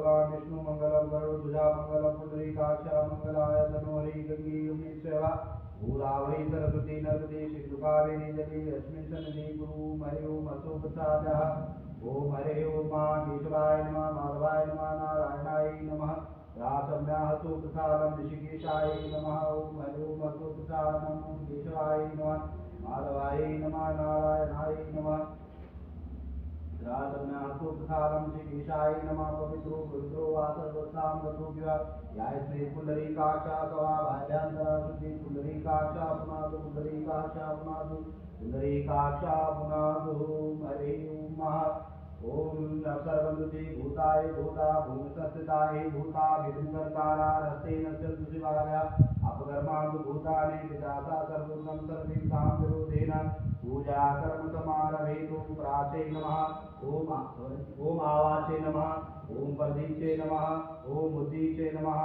भगवान् विष्णु मंगलम गरुड़ध्वजा मंगलम पुंडरीकाक्ष मंगलाय तनोहरि गंगे यमुने सेवा भूरावरी सरस्वती नर्मदे सिंधु कावेरी जले अस्मिन् सन्निधि गुरु हरि ओम अशोकसादः ओम हरे ओम केशवाय नमः माधवाय नमः नारायणाय नमः रासम्याः सुप्रसादं ऋषिकेशाय नमः ओम हरे ओम अशोकसादं केशवाय नमः माधवाय नमः नारायणाय नमः रासम्यास्तु प्रसादं ऋषिकेशाय नमः पवित्रो गुरुद्रो वासर्वस्तां गतोभ्यः यायत्री पुंडरीकाक्षा सवाभाभ्यन्तरा शुद्धि पुंडरीकाक्षा पुनादु पुंडरीकाक्षा पुनादु पुंडरीकाक्षा पुनादु हरे ओम सर्वंगति भूताय भूता भूमसत्ताय भूता विदुकर्तारा रस्तेन चतु शिवाय अपकर्मांतु भूतानि विदाता सर्वोत्तम सर्वेषां विरोधेन पूजा कर्म समारभेतु प्राचे नमः ओम आवाचे नमः ओम प्रदीचे नमः ओम उद्दीचे नमः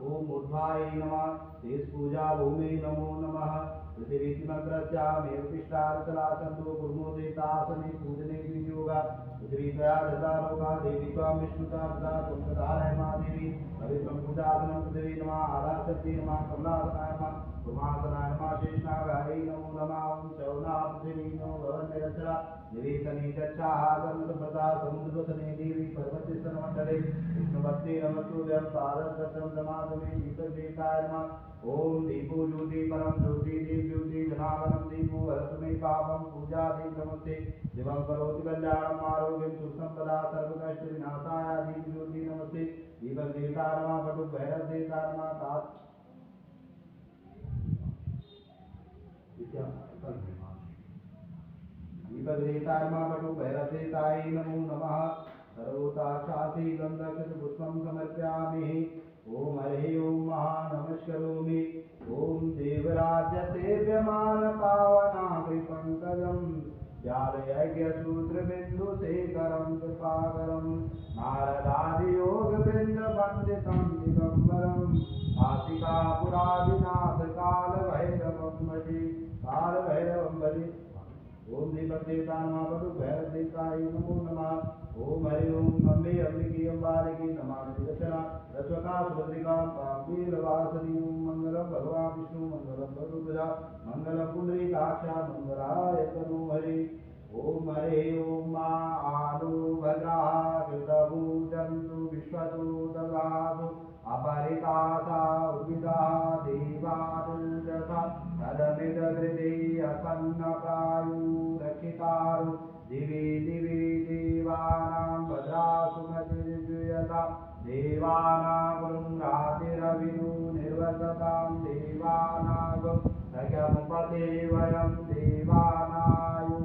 ओम ऊर्ध्वाय नमः तेज पूजा भूमि नमो नमः पृथ्वीमग्रस्यामेव पिष्टार्थलासन्तो गुरुमोदितासने पूजने विनियोगा पृथ्वी त्वया दता लोका देवी त्वां विष्णुता दता त्वं प्रधारय मा देवी पवित्रं पूजासनं पृथ्वी नमः आधारशक्ति नमः कमलासनाय नमः कुमासनाय नमः शेषनागाय नमो नमः ॐ शौना पृथ्वी नो भवन्निरक्षरा निवेशने गच्छाहागमनसुभृता समुद्रवसने देवी पर्वतीस्तनमण्डले विष्णुभक्ते नमस्तुभ्यं पादद्वयं नमामि शीतदेवताय नमः ओम दीपो ज्योति परम ज्योति देव ज्योति जनार्दनम दीपो हरतु मे पापम पूजा देव नमस्ते दिवं करोति कल्याणम आरोग्यम सुसंपदा सर्वकष्ट विनाशाय दीप ज्योति नमस्ते दीपक देवता नमः पटु भैरव देवता नमः तात दीपक देवता नमः पटु भैरव देवताय नमो नमः सर्वोता शासी गंधकृत पुष्पम समर्पयामि ओम हरे ओम महानमस्करोमि ओम देवराज्य सेव्यमान पावनाग्रिपङ्कजं व्यालयज्ञसूत्रबिन्दुशेखरं कृपाकरं नारदादियोगवृन्दवन्दितं दिगम्बरं काशिकापुरादिनाथ कालभैरवं भजे ओम दीपक देवता नमः पटु भैरव देवताय नमो नमः ओम हरि ओम अम्बे अम्बिके अम्बालिके नमामि दशरा रस्वका सुभद्रिका पापीलवासनी ओम मंगलम भगवान् विष्णु मंगलम गरुड़ध्वजा मंगलम पुंडरीकाक्षा मंगलाय तनोहरि ओम हरे ओम आलो भद्राः कृतभूजन्तु विश्वतो ददातु अपरितासा उर्विदा देवानुजसा तदमिदग्रदे असन्नप्रायु रक्षितारु दिवे दिवे देवानां भद्रासुमतिर्जूयता देवानां रातिरविनु निर्वसतां देवानां सख्यमुपते वयं देवानायु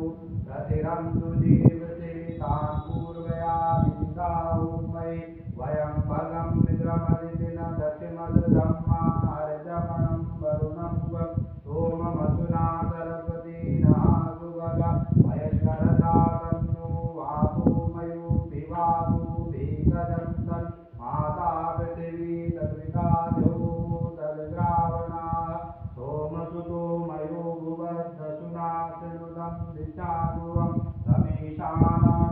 प्रतिरन्तु जीवते तान् पूर्वया विदाहुमयि वयं भगं निद्रमदितिन दक्षिमदृधम्मा हरजमनं वरुणं सोममसुना सरस्वती नासुभगा मयस्करदा तन्नो वासो मयो विवासो भेगदन्तन् माता पृथिवी तद्विता द्यो तद्ग्रावणा सोमसुतो मयो भुवद्धसुना शृणुतं दिशानुवं समेषाणां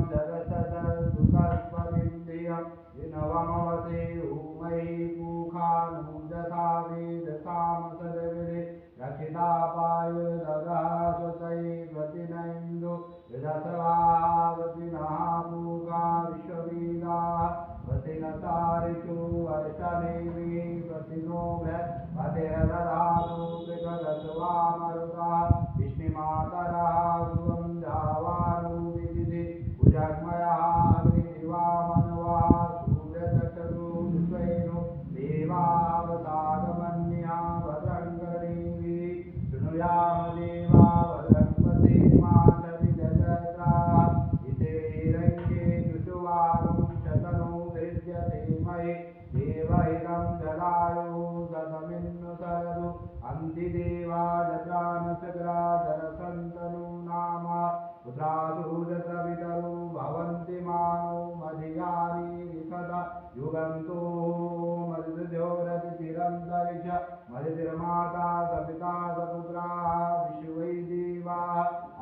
जगतदुःखस्वलिन्द्रियं विनवमवसे उमयि पूखानुजथा वेदसामसदविदे रक्षितापाय ददः स्वतैर्वतिनैन्दु विदसवावतिनः पूका विश्ववेदाः वतिनतारिषु वर्षनेमि वतिनो बृहस्पतिर्दधातु कृतदसवामरुता विष्णुमातरः सुवं जावानु विदिति भुजग्मयः अग्निदिवामनवः सूर्यचक्षुः विश्वेनो देवावतागमन्या भद्रङ्करीवी शृणुयाम देवा भद्रङ्पते मातरिदशत्राः इतिरङ्गे दुषुवारुं शतनो दृश्यते मयि देवहितं जलायो सदमिन्नु सरदु अन्तिदेवा जत्रानसग्रा जरसन्तनु नाम पुत्रासु जत्रवितरो भवन्ति मानो मधियानि विकदा युगन्तो मरुद्योरतिरन्तरिक्ष मरुतिर्माता सपिता सपुत्राः विश्वै देवाः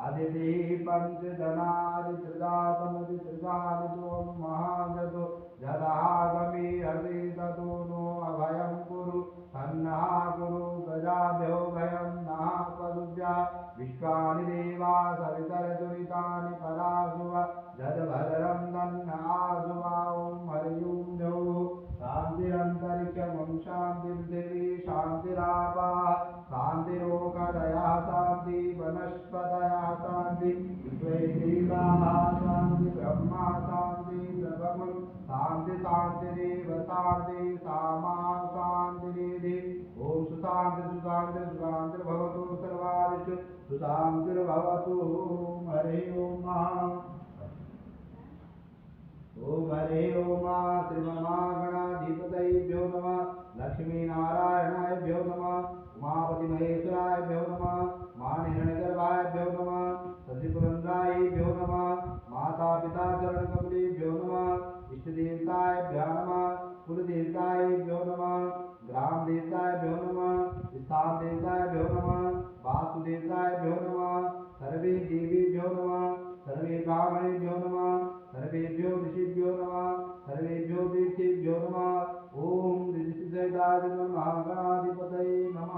अदितिः पञ्चजनादित्रिदासमुदित्रिदानितो महागतो जलः गमी हरि ततो नो अभयं कुरु तन्नः कुरु गजाभ्यो भयं नः पदुभ्या विश्वानि देवा सवितरदुरितानि परासुव जडभद्रं तन्नः ॐ हरि ओं द्यौः शान्तिरन्तरिक्षं शान्तिर्दिवि शान्तिरापः शान्तिरोषधयः शान्ति वनस्पतयः शान्ति विश्वेदेवाः शान्ति ब्रह्मा शान्ति सर्वं शान्ति शान्तिरेव शान्ति सामा शान्तिरेधि ॐ सुशान्तिर्भवतु सर्वादिषु सुशान्तिर्भवतु हरि ओम् ओम हरे ओम श्रीमहागणाधिपतयेभ्यो नमः लक्ष्मीनारायणाभ्यो नमः उमापति महेश्वराभ्यो नमः माणिहिरण्यगर्भाभ्यो नमः शशिपुरन्द्रायभ्यो नमः माता पिता चरणकमलेभ्यो नमः इष्टदेवताभ्यो नमः कुलदेवताभ्यो नमः ग्रामदेवताभ्यो नमः स्थानदेवताभ्यो नमः वासुदेवताभ्यो नमः सर्वे देवीभ्यो नमः सर्वे ब्राह्मणेभ्यो नमः सर्वेभ्यो ऋषिभ्यो नमः सर्वेभ्यो तीर्थेभ्यो नमः ओम ऋषिसहितादिगणाधिपतये नमः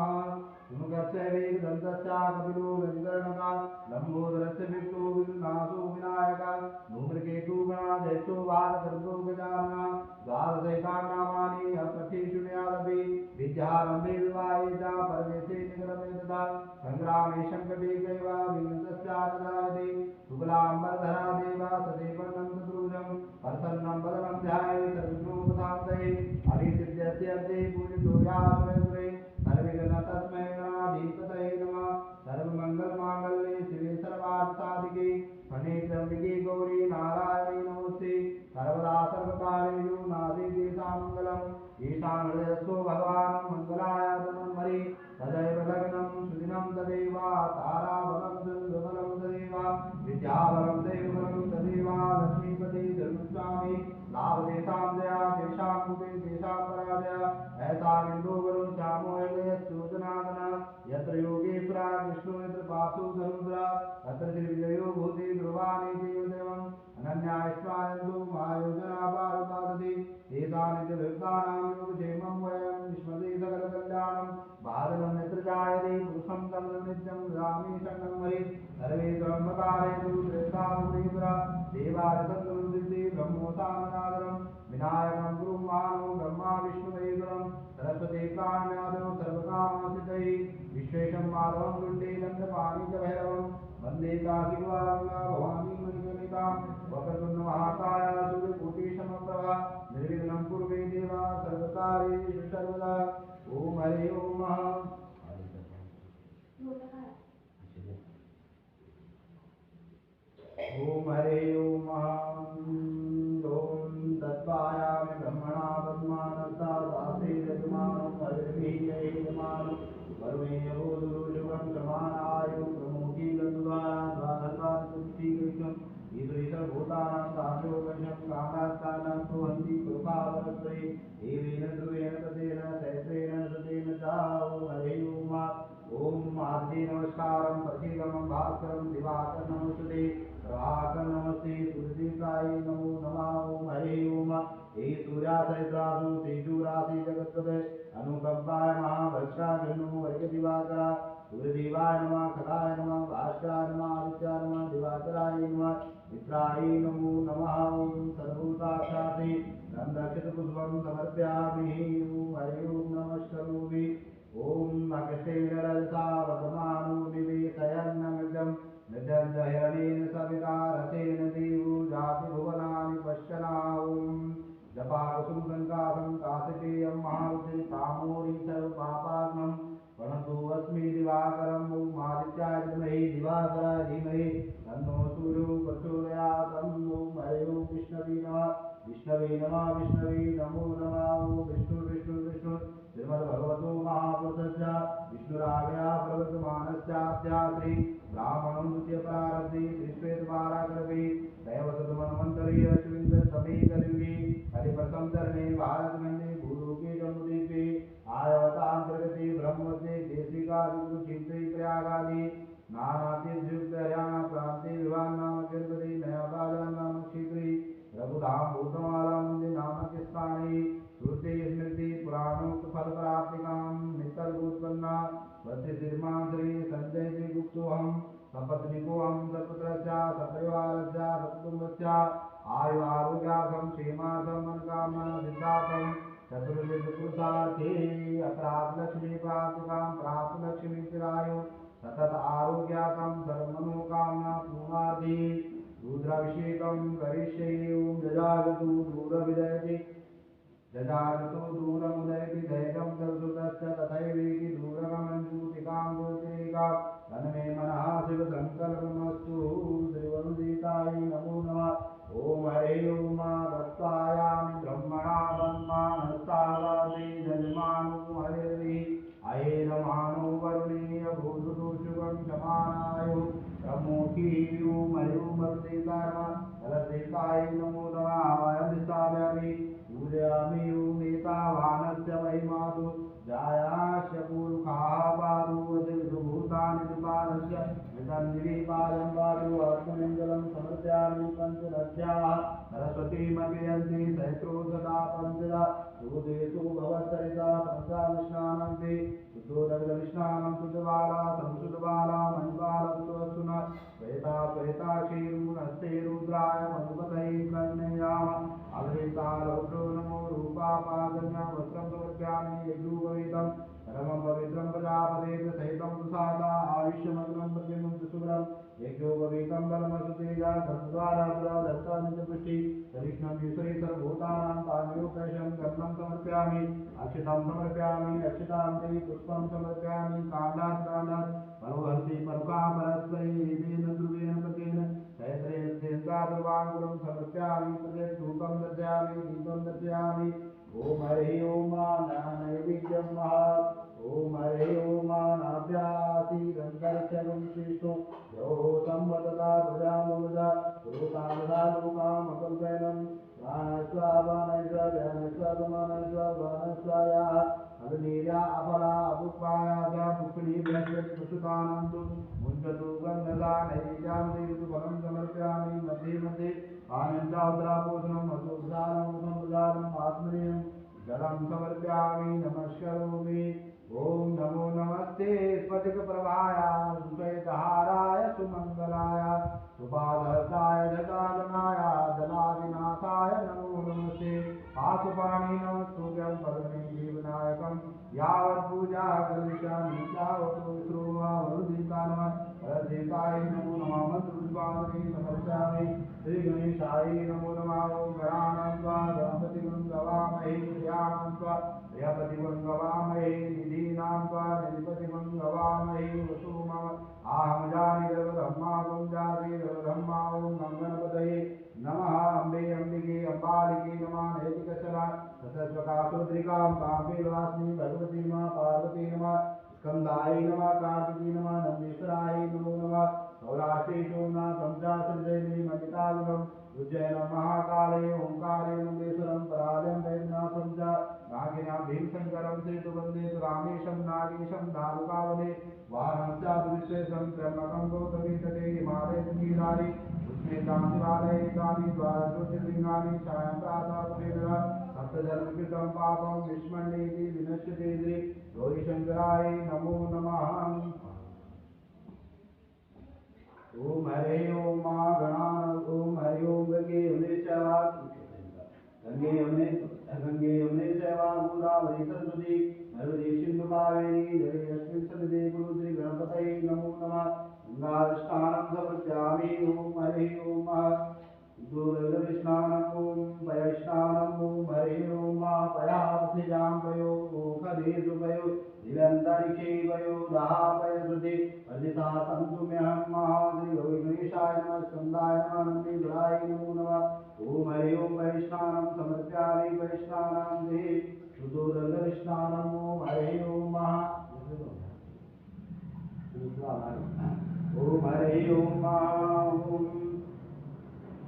सुमुखस्यैवेकदन्तस्य कपिलो गजकर्णकः लम्बोदरस्य विष्णु विघ्नासो विनायकः धूम्रकेतु गणाध्यक्षो बालकर्तो गजाननः द्वादशैकान्नामानि अपठेषु न्यालभे विद्यारम्भे विवाहे च परमेशे निगरमे तथा सङ्ग्रामे सङ्कटे गैव विघ्नतस्यानदायते शुक्लाम्बरधरा देवा सदेवन्नं चतुर्भुजं प्रसन्नं वदनं ध्याये सर्वविघ्नोपशान्तये अभिसिद्ध्यस्यर्थे पूजितो यासुरे सर्वविघ्न तस्मै गणाधिपतये नमः सर्वमङ्गलमाङ्गल्ये शिवे सर्वार्थसाधिके शरण्ये गौरी नारायणी नमोऽस्ते सर्वदा सर्वकार्येषु नास्ति मङ्गलम् येषां हृदयस्थो भगवान् मङ्गलाय तन्मन्मरे तदैव लग्नं सुदिनं तदेव ताराबलं चन्द्रबलं तदेव विद्याबलं दैवबलं तदेव लक्ष्मीपति धर्मस्वामी लाभदेशां दया तेषां कुपे तेषां पराजय ऐसा बिन्दुवरुं श्यामो हृदयश्चोदनादन यत्र योगेश्वरा विष्णु यत्र पासु धनुद्रा तत्र श्रीविजयो भूति ध्रुवाणि देवदेवम् अनन्याश्वायन्तु महायोजना पारुपादति एतानित्यभक्तानां योगक्षेमं वयं विस्मते सकलकल्याणं बादलं यत्र जायते पुरुषं तं नित्यं रामे शरणं हरे सर्वे ब्रह्मकारेषु श्रेष्ठामुनीश्वरा देवादिसङ्गुरुसिद्धि ब्रह्मोत्थाननादरं विनायकं गुरुमानो ब्रह्मा विष्णुमहेश्वरं सरस्वती काम्यादौ सर्वकामसिद्धये विश्वेशं माधवं कुण्डे दण्डपाणि च भैरवं वन्दे काशीवासिका भवानी मणिकर्णिकां वक्रतुण्डमहाकाय सूर्यकोटिसमप्रभा निर्विघ्नं कुरु मे देवा सर्वकार्येषु सर्वदा ॐ हरि ओम ओम हरे ओम ओम तत्त्वायामि ब्रह्मणा पद्मानता दासे यजमानं हरिर्मीयमानं वरुणेयो दुरुशुभं समानायु प्रमोदी गन्धुद्वारा द्वादशात्पुष्टिकृष्णम् ईश्वरीशभूतानां साम्योगशं कामास्तानां कुहन्ति कृपावरत्वे एवेन ध्रुवेण ततेन चैत्रेण सतेन च हरे ओम ओम आदि नमस्कारं प्रसीदमं भास्करं दिवाकरं नमस्ते प्रभाकरं नमस्ते सूर्यदेवताय नमो नमः ओम हरे ओम हे सूर्यासहितासु तेजो राशि जगत्पते अनुकंपाय महाभक्षाग्नो वर्गदिवाकरा सूर्यदेवाय नमः खगाय नमः भास्कराय नमः आदित्याय नमः दिवाकराय नमः मित्राय नमो नमः ओम सर्वभूताक्षाते गन्धक्षतपुष्पं समर्पयामि ओम हरे ओम नमः करोमि ओम अगस्तेन रजसा वर्धमानो निवेशयन्नमिदं निदं हिरणेन सविता रसेन देवो जाति भुवनानि पश्यना ओम जपाकुसुम संकासं काशिकेयं महारुद्रे कामोरि सर्वपापाग्नं प्रणतो अस्मि दिवाकरं ओम आदित्याय विद्महे दिवाकराय धीमहि तन्नो सूर्यो प्रचोदयात् ओम हरे ओम विष्णवे नमः विष्णवे नमो नमः ओम विष्णु श्रीमद्भगवतो महापुरुषस्य विष्णुराज्ञया प्रवर्तमानस्याद्या श्री ब्राह्मणं द्वितीय प्रारब्धे श्रीश्वेतवारागर्भे दैवसतमन्वन्तरे अश्विन्दसमे कलियुगे हरिप्रथम चरणे भारतखण्डे भूलोके जम्बुद्वीपे आयवतान्तर्गते ब्रह्मवते देशिकादिगुरुक्षेत्रे प्रयागादि नानातीर्थयुक्त हरियाणा प्रान्ते विभाग नामक जनपदे नयाबाजान नामक क्षेत्रे रघुधाम भूतमाला मंदिर नामक स्थाने सर्वाणि श्रुति स्मृति पुराणोक्त फल प्राप्तिकां निकल्पोत्पन्ना प्रतिसिर्मांसरी संजय जी गुप्तोऽहं सपत्निकोऽहं सपुत्रस्य सपरिवारस्य सकुटुम्बस्य आयु आरोग्यार्थं क्षेमार्थं मनोकामना सिद्धार्थं चतुर्विधपुरुषार्थे अप्राप्त लक्ष्मी प्राप्तिकां प्राप्त लक्ष्मी चिरायु सतत आरोग्यार्थं सर्वमनोकामना पूर्णार्थी रुद्राभिषेकं करिष्ये ओं जजागतु दूरविदयति जजागतो दूरमुदयति धैर्यं दर्शुतश्च तथैवेति दूरगमञ्जूतिकां ज्योतिरेका तन्मे मनः शिवसङ्कल्पमस्तु श्रीवरुदीताय नमो नमः ॐ हरे ओं दत्तायामि ब्रह्मणा ब्रह्माणस्तावादे जन्मानो हरिर्हि अयेनमानो वरुणीय भूतदोषुकं समानायो ब्रह्मोखी ओं हरि ओं वरुदीताय नमो नमः वयं स्थापयामि पूजयामि ओं एतावानस्य महिमातु जायास्य पूर्वकाः पादुवति विभूतानि विपादस्य वितन्दिपादं पादु आत्मनिन्दलं समर्पयामि पञ्चदध्याः सरस्वतीमभियन्ति सहस्रो सदा पञ्चदा सुदेशो भवत्सरिता पंचाविष्णानन्ति शुद्धोदकविष्णानं शुद्धबाला संशुद्धबाला मणिबालस्वसुना श्वेता श्वेताक्षीरुणस्ते रुद्राय मधुपतये प्रणयाम अवृता रौद्रो नमो रूपापादन्या वस्त्रं समर्पयामि यज्ञोपवीतं परमं पवित्रं प्रजापते सहितं प्रसादा आयुष्यमग्नं प्रतिमुक्त शुभ्रं यज्ञोपवीतं बलमसुतेजा तद्वारा दत्तानित्यपुष्टि सरिष्णं ईश्वरे सर्वभूतानां तान्योपैशं गन्धं समर्पयामि अक्षतां समर्पयामि अक्षतां ते पुष्पं समर्पयामि काण्डात् काण्डात् परोहन्ति परुका परस्परे येन ध्रुवेण प्रतेन सहस्रेन्द्रादुर्वाङ्गुलं समर्पयामि प्रत्यक्षरूपं दर्शयामि दीपं दर्शयामि ॐ हरे ओं नैवेद्यं महा ॐ हरे ओं नाभ्यासीदन्तरिक्षं श्रेष्ठो यो संवदता प्रजामुदा पुरुषामदा लोकामकल्पयनं प्राणस्वानस्वानस्वानस्वानस्वाया अग्निर्या अपला अपुष्पाया पुष्पिणी बृहस्पति पशुतानन्दु मुञ्चतु गन्धदा नैवेद्यां देवतु समर्पयामि मध्ये मध्ये आनन्दावद्रापोषणम् अशोकदानम् आत्मनीयं जलं समर्पयामि नमस्करोमि ॐ नमो नमस्ते स्फटिकप्रभाय सुश्वेतहाराय सुमङ्गलाय सुपादहस्ताय जटाजनाय जलादिनाथाय नमो नमस्ते पाशुपाणि नमस्तुभ्यं परमे जीवनायकं यावत् पूजा करिष्यामि तावत् श्रोवावरुदिता नमः परदेवताय नमो नमः मन्त्रपुष्पाणि समर्पयामि श्रीगणेशाय नमो नमः ॐ गणानां त्वा गणपतिं गवामहे प्रियाणां त्वा प्रियपतिं गवामहे निधीनां त्वा निधिपतिं गवामहे वसु मम आहं जानि सर्वधर्मागं जाति सर्वधर्मा ॐ गणपतये नमः अम्बे अम्बिके अम्बालिके नमः नैतिकशला सतस्वकाशोद्रिकां काम्बेवासिनी भगवती नमः पार्वती नमः स्कन्दाय नमः कार्तिकी नमः नन्दीश्वराय नमो नमः सौराष्ट्रे सोमनाथं चाश्रजयिनी मल्लिकार्जुनम् उज्जैनं महाकाले ओंकारे नन्देश्वरं परालयं वैद्यनाथं च नागिना भीमशङ्करं श्रीतुवन्दे रामेशं नागेशं दारुकावने वाराणस्याद्विश्वेशं त्र्यम्बकं गौतमी तटे हिमालयगिरिधारी उष्णेतां शिवालये तानि द्वादशज्योतिर्लिङ्गानि छायां प्रातः सप्तजन्मकृतं पापं विस्मरणेति विनश्यते गौरीशङ्कराय नमो नमः ओम हरे ओम गणान ओम हरि ओम गंगे यमुने चैवा गोदावरी सरस्वती नर्मदे सिंधु कावेरी जलेऽस्मिन् सन्निधे कुरु श्री गणपतये नमो नमः गङ्गास्नानं समर्पयामि ओम हरे ओम दूरदर्शनानं ओम पयस्नानं ओम हरे ओम पयावतिजां पयो ओखदेषु पयो दिव्यन्तरिक्षे पयो दापयश्रुति अर्जिता तन्तुम्यहं महाश्रीगणेशाय नमः स्कन्दाय नमः नन्दीश्वराय नमो नमः ओम हरि ओम वैष्णानं समर्पयामि वैष्णानां देहि शुद्धोदर्शनानं ओम हरि ओम ओम हरि ओम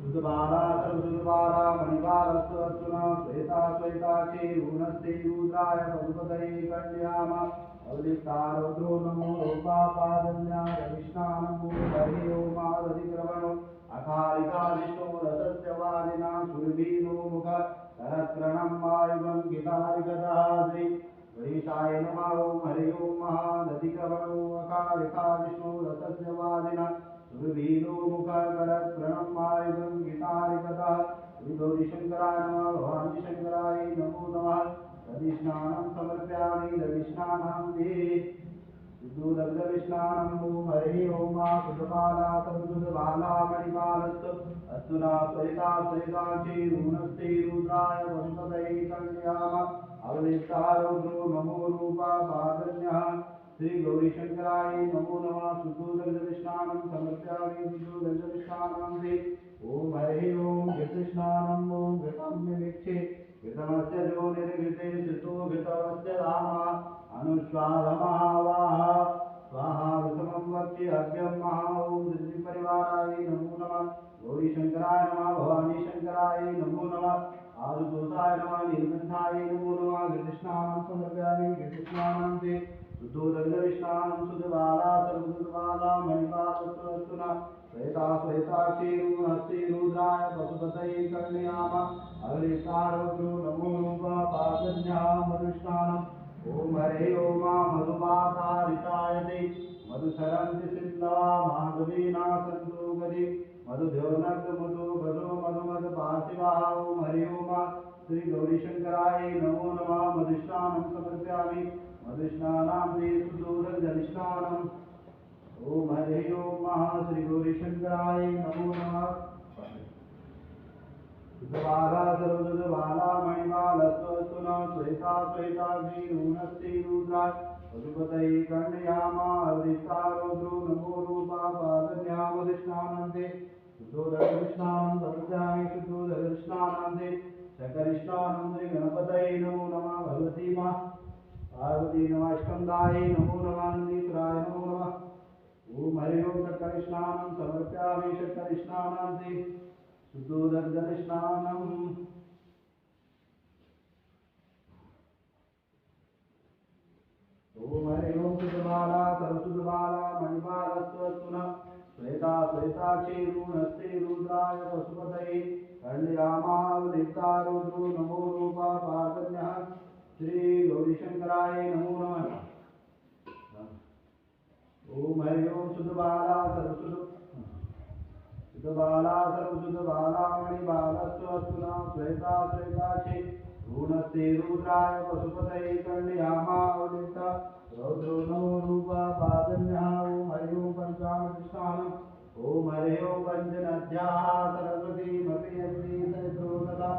शुद्धबाला सर्वशुद्धबाला मणिबालस्वसुना श्वेता श्वेताक्षी ऊनस्ते रुद्राय मधुपतये कल्याम अवलिप्तारौद्रो नमो रूपापादन्या रविष्णानमो हरि ओमादधिक्रमणो अकारिका विष्णो रसस्य वादिना सुरभीनो मुख करत्रणं वायुगं गितारिगतः श्री गणेशाय नमः ॐ हरि ओं महादधिकवणो अकालिका विष्णु रसस्य वादिना सुरवीरो मुखकरत्रणं वायुगं गितारिगतः श्री गौरीशङ्कराय नमः भवानी शङ्कराय नमो नमः दधिस्नानं समर्पयामि दधिस्नानं ते विष्णुदग्धविष्णानं ॐ हरि ओं सुतबाला तद्दुतबाला मणिपालस्तु अस्तुना सरिता सरिताक्षी ऋणस्ते रुद्राय वसुपतये कल्याम अवलिप्तारोग्रो नमो रूपा पादन्यः श्री गौरीशङ्कराय नमो नमः शुद्धोदग्धविष्णानं समर्पयामि शुद्धोदग्धविष्णानं ते ॐ हरि ओं घृतस्नानं ॐ घृतं विमिक्षे घृतमस्य जो निर्घृते श्रुतो घृतमस्य धामा अनुस्वाधमावाह स्वाहा विषमं वक्ष्ये अभ्यं महा ॐ धृतिपरिवाराय नमो नमः गौरीशङ्कराय नमः भवानी शङ्कराय नमो नमः आरुतोषाय नमः नीलकण्ठाय नमो नमः घृतस्नानं समर्पयामि घृतस्नानं ते शुद्धोदग्धविष्णानं शुद्धबाला सर्वदुर्बाला मणिपालस्तुना श्वेता श्वेताक्षी रुद्राय पशुपतये कल्याम अवलिप्तारोग्रो नमो रूपा पादन्यः मधुस्नानम् ॐ हरे ओं मधुपातारितायते मधुसरन्ति सिन्धवा माधवीना सन्तु गति मधुद्योनग्मधु भजो मधुमदपार्थिवा ॐ हरि ओं श्री गौरीशङ्कराय नमो नमः मधुस्नानं समर्पयामि मधुस्नानां ते सुदूरजनिस्नानम् ॐ हरि ओं श्री गौरीशङ्कराय नमो नमः सुतबाला सर्वदुतबाला मणिमालस्तुना श्वेता श्वेताक्षी ऋणस्ते रुद्राय पशुपतये कल्याम अवलिप्तारोग्रो नमो रूपा पादन्यः मधुस्नानं ते शुद्धोदग्धविष्णानं समर्पयामि शुद्धोदग्धविष्णानं ते सकरिष्णानं श्रीगणपतये नमो नमः भगवती मा पार्वती नमः स्कन्दाय नमो नमः नन्दीश्वराय नमो नमः ॐ हरि ओं सकरिष्णानं समर्पयामि सकरिष्णानं ते शुद्धोदग्धविष्णानम् ॐ हरि ओं सुतबाला सर्वसुतबाला मणिपालस्तुना श्वेता श्वेताक्षी ऋणस्ते रुद्राय पशुपतये कल्यामावलिप्तारोग्रो नमो रूपा पादन्यः श्री गौरीशङ्कराय नमो नमः ॐ हरि ओं सुतबाला सर्वसुतबाला मणिबालस्तुना श्वेता श्वेताक्षी ऋणस्ते रुद्राय पशुपतये कल्यामावलिप्ता रौद्रो नमो रूपा पादन्यः ॐ हरि ओं पञ्चामृतस्नानम् ॐ हरि ओं पञ्चनद्याः सरस्वतीमपि यज्ञे सरित्रोदता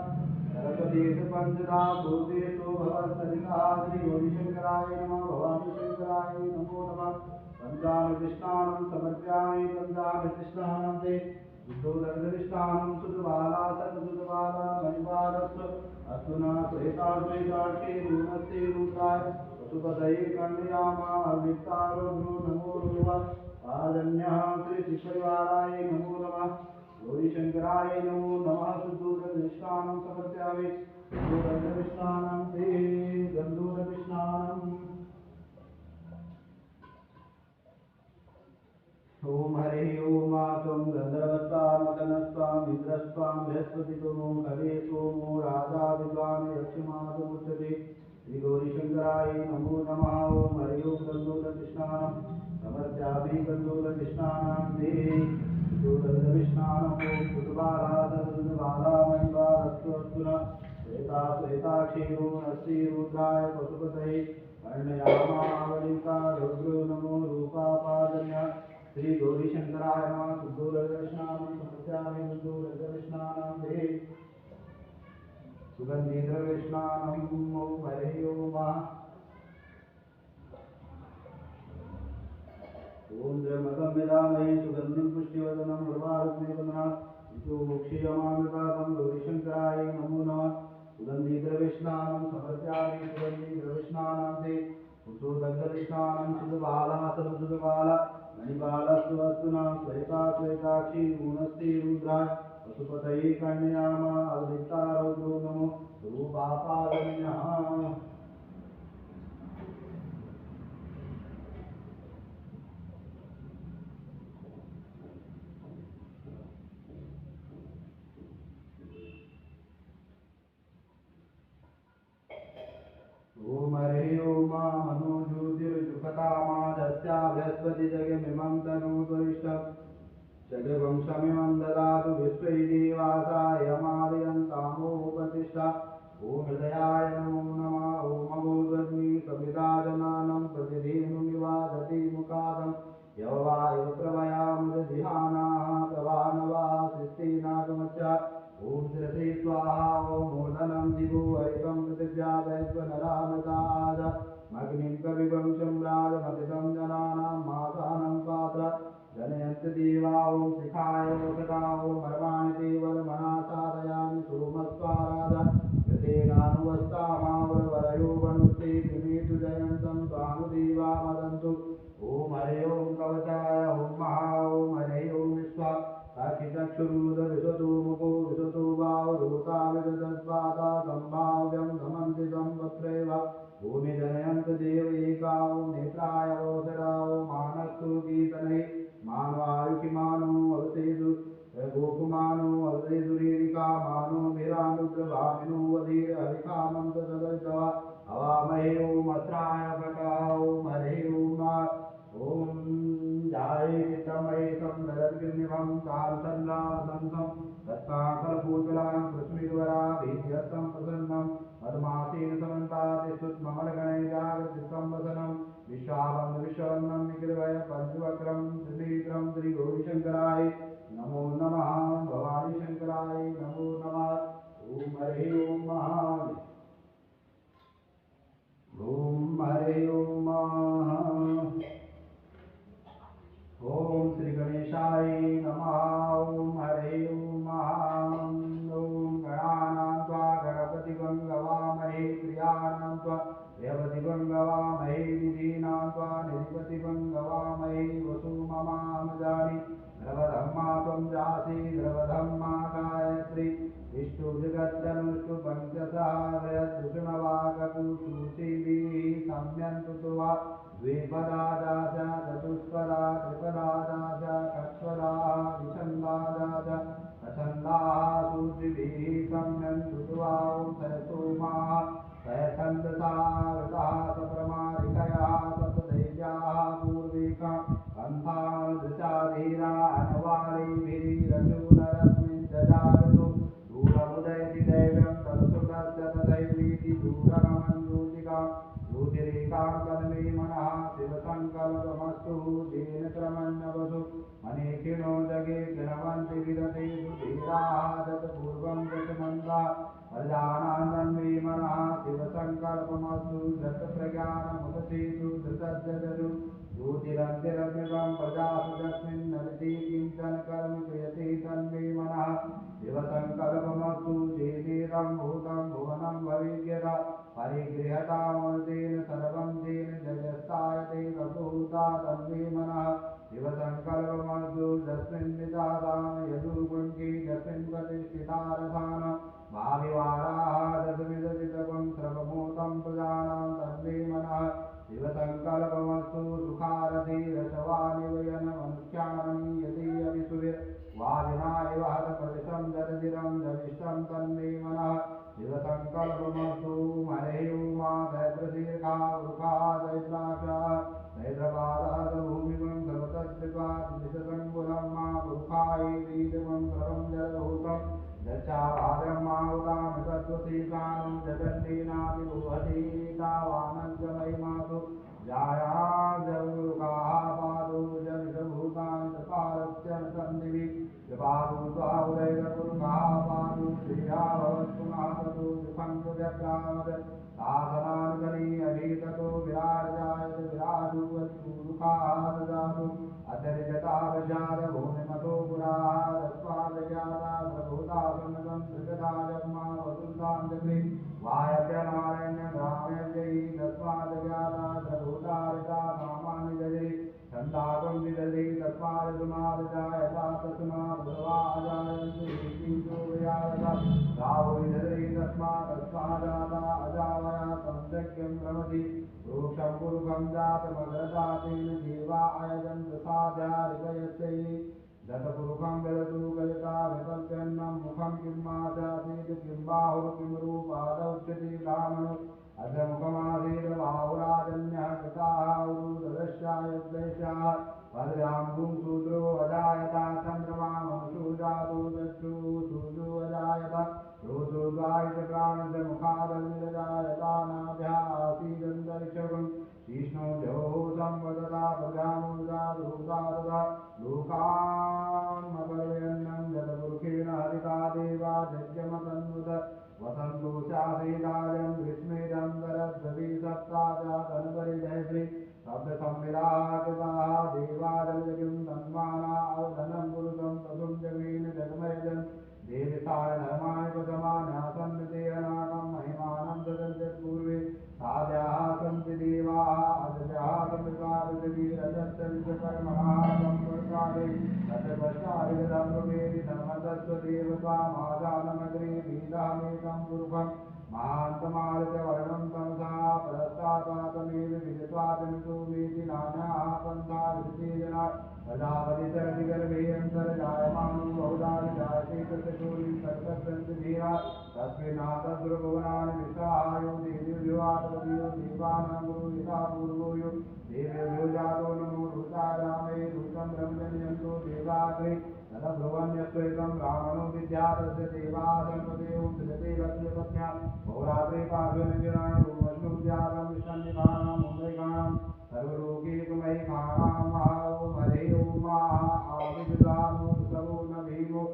सरस्वतीषु पञ्चधा भूतेषु भवत्सरिता श्रीगौरीशङ्कराय नमः भवानी शङ्कराय नमो नमः पञ्चामृतस्नानं समर्पयामि पञ्चामृतस्नानं ते शुद्धोदग्धविष्णानं सुतबाला सर्वसुतबाला मणिपालस्तु अस्तुना श्वेता श्वेताक्षी ऋणस्ते रुद्राय पशुपतये कल्याम अवलिप्तारोग्रो नमो रूपा पादन्यः श्रीपरिवाराय नमो नमः गौरीशङ्कराय नमो नमः शुद्धोदग्धविष्णानं समर्पयामि शुद्धोदग्धविष्णानं ते गन्धोदग्धविष्णानम् ॐ हरि ओं त्वं गन्धर्वस्त्वां मदनस्त्वां इन्द्रस्त्वां बृहस्पतितमो हरे सोमो राजा विद्वान् यक्षमादमुच्यते श्रीगौरीशङ्कराय नमो नमः ॐ हरि ओं गन्धोदग्धविष्णानं समर्पयामि गन्धोदग्धविष्णानं ते शुद्धोदग्धविष्णानं ॐ सुतबाला सर्वसुतबाला मणिपालस्तुना श्वेता श्वेताक्षी ऋणस्ते रुद्राय पशुपतये कल्यामावलिप्तारोग्रो नमो रूपा पादन्यः श्री गौरीशङ्कराय नमः शुद्धोदग्धविष्णानं समर्पयामि शुद्धोदग्धविष्णानं ते सुगन्धिद्रविष्णानं ॐ हरि ओं ॐ द्रमकं विदामहे सुगन्धिं पुष्टिवर्धनं उर्वारुक्मिवदना इतो मोक्षीयमामृतातं गौरीशङ्कराय नमो नमः सुगन्धिद्रविष्णानं समर्पयामि सुगन्धिद्रविष्णानं ते शुद्धोदग्धविष्णानं शुद्धबाला सर्वसुतबाला मणिपालस्तुना श्वेता श्वेताक्षी ऋणस्ते रुद्राय पशुपतये कल्याम अवलिप्तारोग्रो नमो रूपा पादन्यः बृहस्पति जगमिमं तनूतरिष्ठम् जगवंशमिमं ददातु विश्वै देवासा यमादयन्तामोपतिष्ठा ॐ हृदयाय नमो नमः ॐ अभूद्वर्मी सविता जनानं प्रतिधेनुमिवादति मुखादं यववाय प्रभयामुदजिहानाः प्रभानवा सृष्टिनागमच्च ॐ शिरसि स्वाहा ॐ मूर्धनं दिवो हरितं पृथिव्यादैश्वनरामृताद मग्निं कविवं सम्राजमतितं जनानां मासानं पात्र जनयन्ति देवा ॐ शिखाय ओषधा ॐ पर्वाणि देवलमना साधयामि सोमस्वाराध ऋतेनानुवस्तामावरवरयो वनुस्ते किमेतु जयन्तं स्वानुदेवा वदन्तु ॐ हरे ॐ कवचाय ॐ महा ॐ हरे ॐ विश्वा साक्षिचक्षुरुदविशतु मुखो विशतु वावरूता विदधस्वादा सम्भाव्यं धमन्ति संवत्सरेव भूमि जनयन्त देव एका ॐ नेत्राय ओषधा ॐ मानस्तु कीर्तनै मानवायुकिमानो अवतेषु गोकुमानो अवतेषुरीरिका मानो वीरानुग्रभामिनो वधीर हरिकामन्तसदर्शव हवामहे ॐ अस्राय प्रका ॐ हरे ॐ जायेतमयेतं नरद्गिर्निभं कालचन्द्रावसन्तं तत्काकलपूतलां पृथ्वीर्वराभिध्यस्तं प्रसन्नं मधुमासेन समन्तात् श्रुतममलगणै जागृतिसंवसनं विश्वावं विश्वन्नं निखिलवय पञ्चवक्रं त्रिनेत्रं श्रीगौरीशङ्कराय नमो नमः भवानी शङ्कराय नमो नमः ॐ हरे ॐ हरे ॐ ॐ श्री गणेशाय नमः ॐ हरे ॐ गणानां त्वा गणपतिं गवामहे प्रियाणां त्वा प्रियपतिं गवामहे निधीनां त्वा निधिपतिं गवामहे वसुममामजानि द्रवधम्मा त्वं जासि द्रवधम्मा गायत्री विष्णुजगत्तनुष्टु पञ्चसहस्रदुषणवागकुशुचिभिः सम्यन्तु त्वा द्विपदा दास चतुष्पदा त्रिपदा दास कट्पदा विछन्दादास अछन्दाः सूत्रिभिः सम्यन्तु त्वा ॐ सयसोमाः सयछन्दसा वृताः सप्रमादिकया सप्तदैव्याः पूर्विका अन्धादृशाधीरा अनवारिभिरचूनरश्मिन् ददातु दूरमुदयति दैव्यं तत्सुखस्य तथैवीति दूरगमन्दूतिकां दूतिरेकां तन्मे मनः शिवसङ्कल्पमस्तु तेन क्रमण्यवसु मनीषिणो जगे गृह्णवन्ति विदतेषु धीराः दत्पूर्वं दशमन्दा प्रजानां तन्मे मनः शिवसङ्कल्पमस्तु दत्तप्रज्ञानमुपसेतु धृतजदु ज्योतिरन्तिरग्निकं प्रजासु तस्मिन्नरिति किञ्चन कर्म क्रियते तन्मे मनः शिवसङ्कल्पमस्तु चेदेदं भूतं भुवनं भवेद्यथा परिगृह्यतामतेन सर्वं तेन जयस्तायते तभूता तन्मे मनः शिवसङ्कल्पमस्तु यस्मिन् निदातां यदुर्गुण्के यस्मिन् प्रतिष्ठिता रथान भाविवाराः दशविदचितकं सर्वभूतं प्रजानां तन्मे मनः शिवसङ्कल्पमस्तु सुखारति रसवानिवयन मनुष्यानमीयते अभिसुभिर् वाजिना इव हतप्रतिशं जलधिरं जविष्टं तन्मे मनः शिवसङ्कल्पमस्तु हरे ॐ दैत्रदीर्घा वृखा दैत्राक्षा दैत्रपादात् भूमिगं सर्वतद्विपात् दिशसङ्कुलं मा वृखायै वीतमं सर्वं जलभूतं यच्चावादं माहुतां तत्त्वशीशानं जगन्नेनाभिरुहति तावानन्दमयिमासु जायाजवृकाः पादो जविषभूतानि चकारस्य न सन्दिवि कृपादु स्वाहुदैरपुरुषाः पादु श्रिया भवत्पुनः ततो सुखं तु व्यक्रामद साधनानुगणी अभीततो विराजजायत विराजु वत्पुरुषाः ददातु अतर्जतावशाद भूमिमतो पुराः दस्वादजाता प्रभूता सुन्नतं त्रिगदा जन्मा वसुन्तां जगृ वायव्यनारण्यग्राम्यजयी तस्मादजाता प्रभूतारिता नामानि जगृ छन्दागं विदधि तस्मादुमादजायता तस्मा भुववाजायन्तु किन्तु वियादता गावो विदधि तस्मादस्मादाता अजावया संयज्ञं रमति वृक्षं पुरुषं जातमग्रजातेन देवा अयजन्तु साध्यारिपयस्यै दत्तपुरुषं वेदतु गजता विपद्यन्नं मुखं किं मासासीत् किं बाहुः किं रूपादौ उच्यते ब्राह्मणो अधमुखमासीत् बाहुराजन्यः कृताः उरुददश्यायुद्धेशाः वद्यां शूद्रो अजायता चन्द्रमा मनुषो जातो दक्षो सूर्यो अजायत रोषोद्वायुष प्राणस्य मुखादनिरजायता नाभ्यासीदन्तरिक्षगुं विष्णु जयो संवदता प्रजामुदा दूतादता लोकान्मपर्यन्नं जतपुरुषेण हरिता देवा यज्ञमतन्वत वसन्तो शासीदायं ग्रीष्मेदन्तरद्वति सप्ता जातनपरिजयश्री शब्दसंविदाः कृताः देवादलयं तन्माना अवधनं पुरुषं तदुं जगेन जगमयजन् देवतारधर्माणि प्रथमान्यासन्नते अनाकं महिमानं ददन्तपूर्वे साध्याः सन्ति देवाः अजजाः समृता पृथिवीरजस्य विश्वकर्मणः सम्प्रसादे तत्पश्चादिदम्रुवेदि धर्मतस्व देवतामाजानमग्रे वेदामेकं पुरुषं महान्तमालिकवर्णं तमसा परस्तात्मेव विदित्वाचमितो वेति नान्याः पन्था विदितेजना प्रजापतिचरति गर्भे अन्तर्जायमानो बहुधा विजायते कृतशूलिं सर्वस्सन्ति धीरा तस्मिन्नाथद्रुभुवनानि विश्वायो देवीर्युवातपतियो देवानां गुरु यथा पूर्वो यो देवेभ्यो जातो नमो ऋतारामे ऋतं ब्रह्मजन्यन्तो देवाग्रे तदब्रुवन्यस्त्वेकं ब्राह्मणो विद्यातस्य देवासम्पदेवं सृजते लक्ष्मीपत्न्या बहुरात्रे पार्श्वनिर्जनाय गोवष्णुजातं विष्णन्निकानां मुम्बैकानां सर्वलोकेकुमैकानां महाओ हरे ओं आविर्दानो सर्वो न भीमो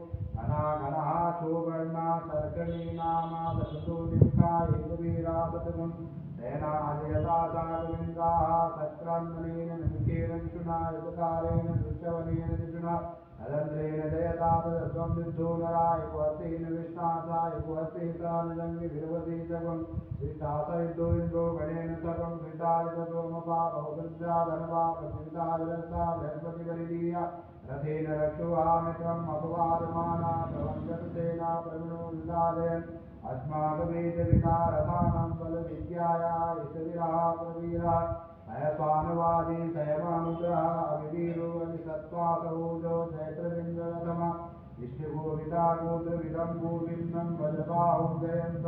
अनागणः शोभर्णा सर्कणीनामा दशतो निष्ठा एकवीरा सतगुं सेनाजयता सागविन्दाः सक्रन्दनेन निमुखेन विशुना युतकारेण दृष्टवनेन विशुना नरेन्द्रेण जयता तदस्वं युद्धो नराय कुहस्तेन विष्णासाय कुहस्तेतानुजङ्गि विरवते सगुं विष्टासयुद्धो इन्द्रो गणेन सर्वं विष्टादितसोमपा बहुदृजा धनवा प्रतिष्ठाविरस्ता बृहस्पतिवरिदीया रथेन रक्षोहामित्रम् अपवादमाना प्रवञ्चतसेना प्रवीणो विदादयन् अस्माकवेदविदा रथानां बलविद्याया ईशविरः प्रवीरः अयस्वानुवादी संयमानुग्रह अविवीरो अनिसत्त्वासहोजो जयत्रविन्द्ररथमा विष्णुगोविदा गोत्रविदं गोविन्दं वज्रबाहुं जयन्त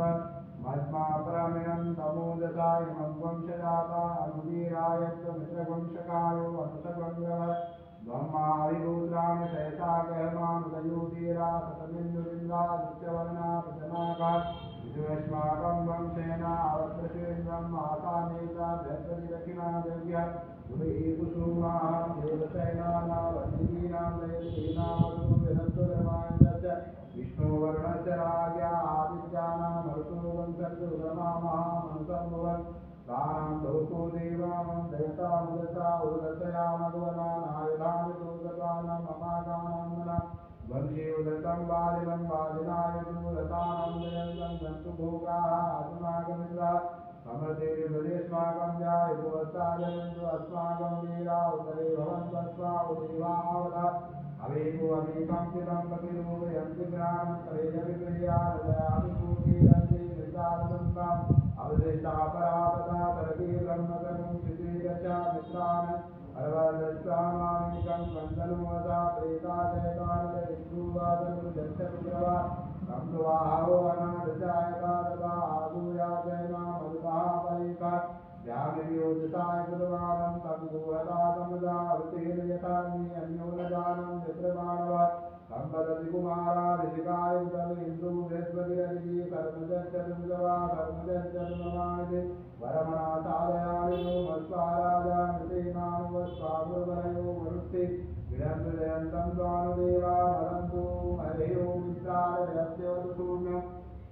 मज्मापरमिणं तमोदसा इमं वंशजाता अनुदीरायत्वमित्रवंशकायो अनुसगङ्गः ब्रह्मादिगोत्राणि सहसा गहमानुदयोधीरा सतमिन्दुरिन्दा दृत्यवर्णा प्रजनाका विदुरस्माकं वंशेना अवत्रशेन्द्रं मातानेता बृहस्पतिदक्षिणा देव्या गुरुकुसुमाः देवसेनाना वन्दीनां देवीनामरुतो विरस्तुर्माञ्च विष्णुवर्णस्य राज्ञा आदित्यानां मरुतो वंशर्गुरमामः मनसम्भवन् तानां दोषो देवानां दयतामुदता उदतया मघवना नायुधानि दोदतानां ममागानां वंशे उदतं बालिनं बालिनायुधूरतानां जयन्तं जन्तु भोगाः अस्माकमिन्द्रा समृद्धेर्बलेस्माकं जायितोऽस्ताजयन्तु अस्माकं वीरा उदरे भवन्त्वस्वा उदेवावदा अवेको अनेकं चिदं प्रतिरूपयन्ति ज्ञानं तरेजविक्रिया हृदयाभिभूतिरन्ति मृतादन्ताम् अवशिष्टा परापदा तरके ब्रह्मकर्मं क्षितिरचा मित्रान् अर्वदस्वामानिकं कन्दनुमदा प्रेता जयतानदरिन्द्रुवादनुजच्छविग्रवा संसुवाहो अनादजायता तदा आगूया जयना मरुतः परेका व्यामिर्योजिताय गुरुवारं तं गुहता तमुदा वृतेन यथाग्नि अन्यो न जानं चित्रमाणवा संवदति कुमारा ऋषिकाय उदल इन्दु बृहस्पतिरदिति कर्मजश्चतुर्गवा कर्मजश्चतुर्ममाणिते वरमणा साधयानिनो मत्स्वाराजा मृतेनानुवस्वागुरुवरयो मरुस्ते विरन्तु जयन्तं स्वानुदेवा वदन्तु हरे ओं मित्रारयस्योतु शून्यम्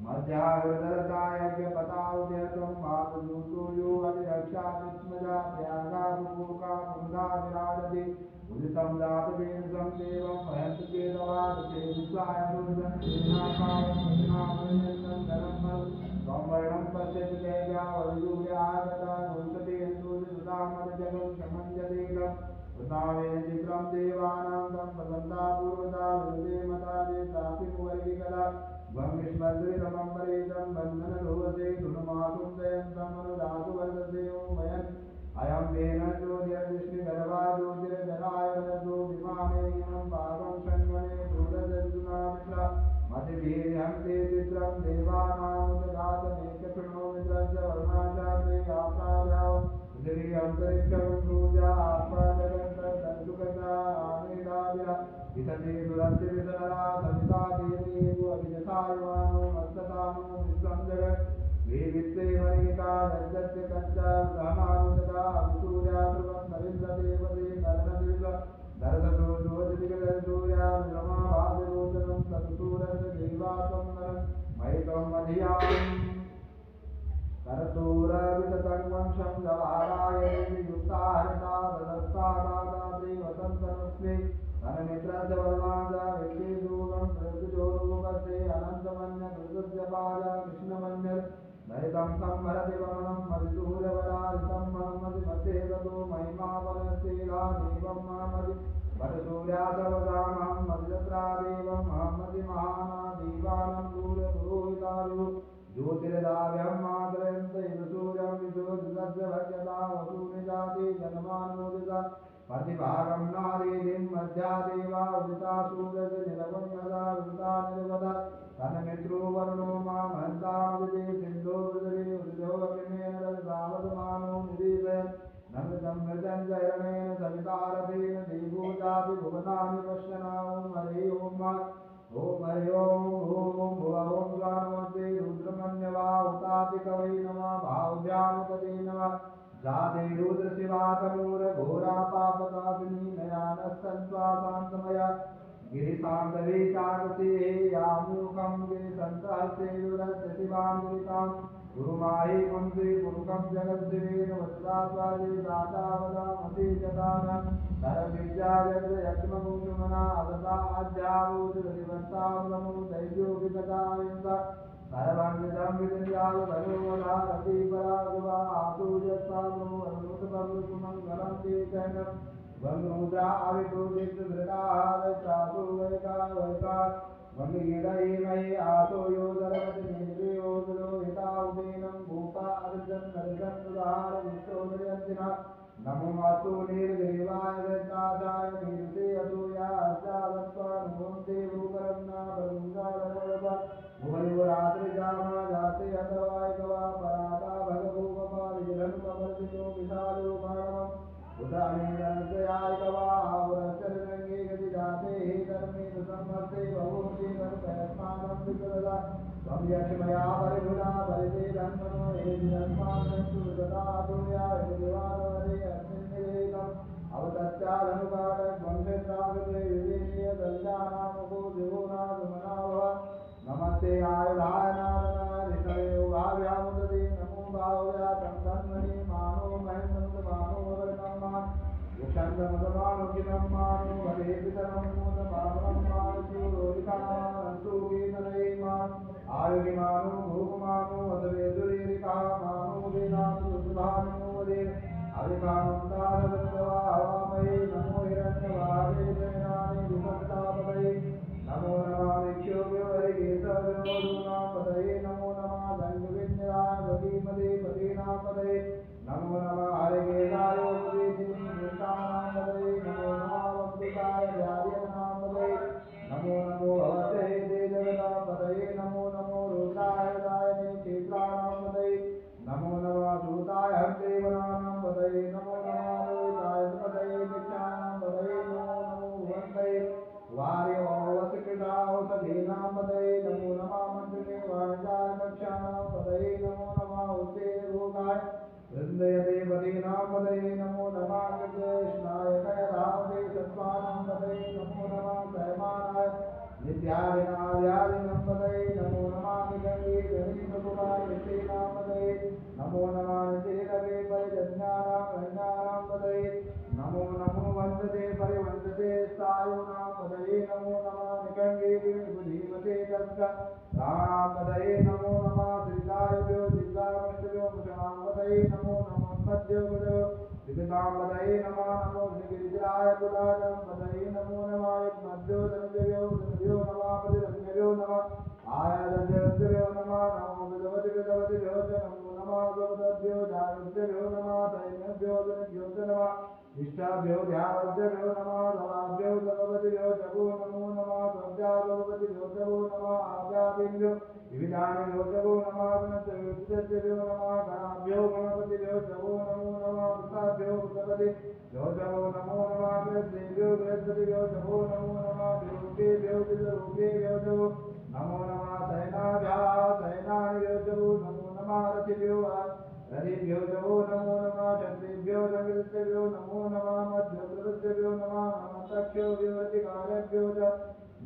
मध्याहृदयज्ञपताव्यत्वं मातुदूतो यो अधिरक्षादित्मजा प्रयागादुपूका पुंसा विराजति उदितं जातवेदं देवं वयन्तु चेदवादते विश्वाय दुर्गं सेनाकामं संवर्णं पश्यति तेजा वैदूर्यागता गुंसतेन्दुदामजगं समञ्जतेदं उदावे चित्रं देवानां तं वदन्ता पूर्वदा विदेमता देतापि मुवैदिकदा वंविष्मद्रितमं परेतं बन्धनलोहसे धुनुमातुं जयन्तं अनुदातु वर्धसे ओं वयन् अयं वेन ज्योतिर्विष्णुगर्भा ज्योतिर्जराय रजो विमाने इमं पावं यात्रायां पृथिवी अंतरिक्षं सूर्या आत्मा जगन्तर्दुकता आनेदाव्या विसते दुरन्ति विसनरा सविता देवी अभिजसायमानो मस्ततानो विश्वं जगत् विवित्ते वनिता यज्ञस्य कच्चा ग्रहणानुदता सूर्या ध्रुवं नरेन्द्रदेवते नरनदिव दर्शतो ज्योतिर्गसूर्या विरमा भाविरोचनं सत्सूरस्य देवात्मं नर मयिकं मधियाम् करतोरविततं वंशं जवारायणे युक्ता हरिता ददस्तादादात्रि वसन्तमस्मि अनमित्रस्य वर्णाजा विद्युदूतं प्रभुजोरूपस्य अनन्तमन्य कृतस्य पाजा कृष्णमन्य नरितं संहरति वमनं मधुसूर्यवराजितं महमति ततो महिमापरस्तेला देवं महमति वरसूर्यासवदामहं मधुजत्रा देवं महमति महाना दीवानं दूरपुरोहितायु ज्योतिर्दाव्यं मातरयन्त इव सूर्यं विदोदस्य भक्यता वसूनि जाति जन्मानोदिता प्रतिभागं नारीदिं मध्या देवा उदिता सूर्यस्य निरवन्यदा उदिता निर्वदा तन्मित्रो वर्णो मामहन्तामदिते सिन्धोरुदरे उदितो वकिमेन रसावतमानो निरीदयन् नमृतं मृतं जयरणेन सवितारथेन देवो चापि भुवनानि पश्यनामो हरे ओम हरि ओम भुव ओम स्वानमस्ते रुद्रमन्यवा उतापि कवै नमः भाव्यामुपदे नमः जाते रुद्र शिवा तमूर घोरा पापकापिनी नयानस्तन्त्वा शान्तमया गिरिशान्तवे चाकसे यामूकं गिरिसन्तहस्ते दुरस्य शिवां गिरितां गुरुमाहि पुंसि पुरुषं जगद्दिवेन वज्रास्वाजे दातावदामसि जदानं धर्मविद्यायज्ञयक्ष्मभूषुमना अवता अध्यावोदरिवत्तावनमो दैव्योगितदायन्त सर्वान्वितं विदन्याय धनुवधारति परागुवा आसूयस्तावनो अरुणोतमरुसुमङ्गलं चेतनं वङ्मुद्रा आवितोदितधृताः चासो वैका वैका वङ्गीडयेमहि आसो योदरपति निर्देवो दुरोहिता उदेनं भूपा अर्जन् नर्जन् सुधार विश्वोदयन्तिना नमो मातु निर्देवाय वेदाचार्य नीरते असूया अर्चादत्वा नुवन्ते भूकरन्ना बलुङ्गारवरव भुवयोरात्रि जामा जाते अथवायकवा पराता भगभूपमा विजलं कवर्तितो विशालो मानवम् उदानीयन्त्यायकवा आवरचररङ्गे गति जाते हे धर्मे सुसम्मते भवोति धर्मयस्मानं विकलदा त्वं यक्ष्मया परिभुना परिते धन्मनो हे धर्मानन्तु ददातुया देवानवरे अस्मिन्निवेदम् अवतत्यादनुकारक वंशत्रागते विवेनीय दर्शानामुको दिवोनागमनावः नमस्ते आयुधाय नारायणाय ऋषयो भाव्यामुदते नमो भाव्या तं धन्मनि मानो महेन्द्रं मानो वर्णं यक्षन्दमदमानुकिलं मानो वदे पितरं मोदमानं मानसो रोहितान्तु कीर्तनयेमान् आयुगिमानो भूगमानो वदवेदुरेरिका मानो वेदान्तु सुभानो वदे अविकामन्तारवृन्दवा हवामहे नमो हिरण्यवाहे जयनानि विपत्तापदये नमो नमः विक्षोभ्योऽरिकेतव्योऽधूनां पदये नमो नमः दण्डविन्यराय भगीमदे पदीनां पदये नमो नमः हरिकेशायोपदेशिनीतानां पदये नमो नमः वक्तुकाय व्याधिनां पदये नमो नमो भवते जगतां पदये नमो नमो रुद्राय दायने क्षेत्राणां पदये नमो नमः सूताय हरिदेवनानां पदये नमो नमः रोहिताय पदये मिच्छानां पदये नमो नमो भुवन्तये वार्योवसकृतावसधीनां पदये नमो नमः मन्त्रिणे वाणिजाकक्षाणां पदये नमो नमः उच्चैर्भोगाय वृन्दयते पदीनां पदये नमो नमः कृष्णाय कयधावते सत्त्वानां पदये नमो नमः सहमानाय नित्यादिनाद्यादिनं पदये नमो नमः निगङ्गे गणेशकुमार नित्येनां पदये नमो नमः नित्येरवे परिजन्यानां रण्यानां पदये नमो नमो वन्दते परिवन्दते स्थायुनां पदये नमो नमः निगङ्गे विभुधीमते तस्क प्राणां पदये नमो नमः श्रीदायुभ्यो सिद्धामष्टभ्यो भूषणां पदये नमो नमोन्मद्योभ्यो विदितां पदये नमः नमो गिरिजराय कुलालं पदये नमो नमः मध्यो धनभ्यो नमः पतिरन्यभ्यो नमः आयादभ्यो नमः नमो विदवतिभ्यो च नमो नमः गौतभ्यो जागृभ्यो नमः दैन्यभ्यो धनभ्यो च नमः इष्टाभ्यो ध्यावद्भ्यो नमः धनाभ्यो सर्वपतिभ्यो जगो नमो नमः प्रज्ञाभ्यो जगो नमः आज्ञादिभ्यो विविधानि जगो नमः गणपतिभ्यो नमः गणाभ्यो गणपति गणपति जपो नमो नमः गृहेभ्यो बृहस्पतिभ्यो जपो नमो नमः विरूपेभ्यो विरूपेभ्यो जपो नमो नमः शयनाभ्यो जपो नमो नमः रतिभ्यो रतिभ्यो जपो नमो नमः चन्द्रेभ्यो जगृतेभ्यो नमो नमः मध्योग्रवृत्तेभ्यो नमः नमस्तक्षेभ्यो रतिकारेभ्यो च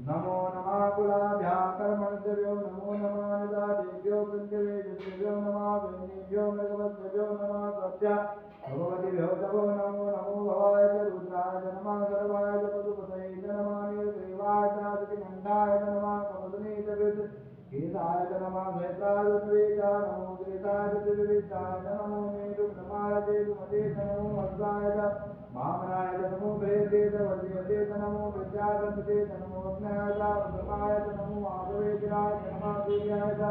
नमो नमः कुलाभ्याकर्मणभ्यो नमो नमः निदादेभ्यो वृन्देभ्यो नमः वृन्देभ्यो मृगवद्भ्यो नमः सत्या भगवतीभ्यो जपो नमो नमो भवाय च रुद्राय च नमः सर्वाय च पशुपतये च नमः नीलग्रीवाय च श्रीकण्ठाय च नमः कमदने च केशाय च नमः सहस्राय च च नमो गिरिशाय च त्रिविशाय च नमो मेरुक्रमाय च सुमते च नमो हर्षाय च वामनाय च नमो प्रेते च वज्रते च नमो विद्यादन्ते च नमो अग्नयाय च वृषभाय च नमो आगवेद्राय च नमः सूर्याय च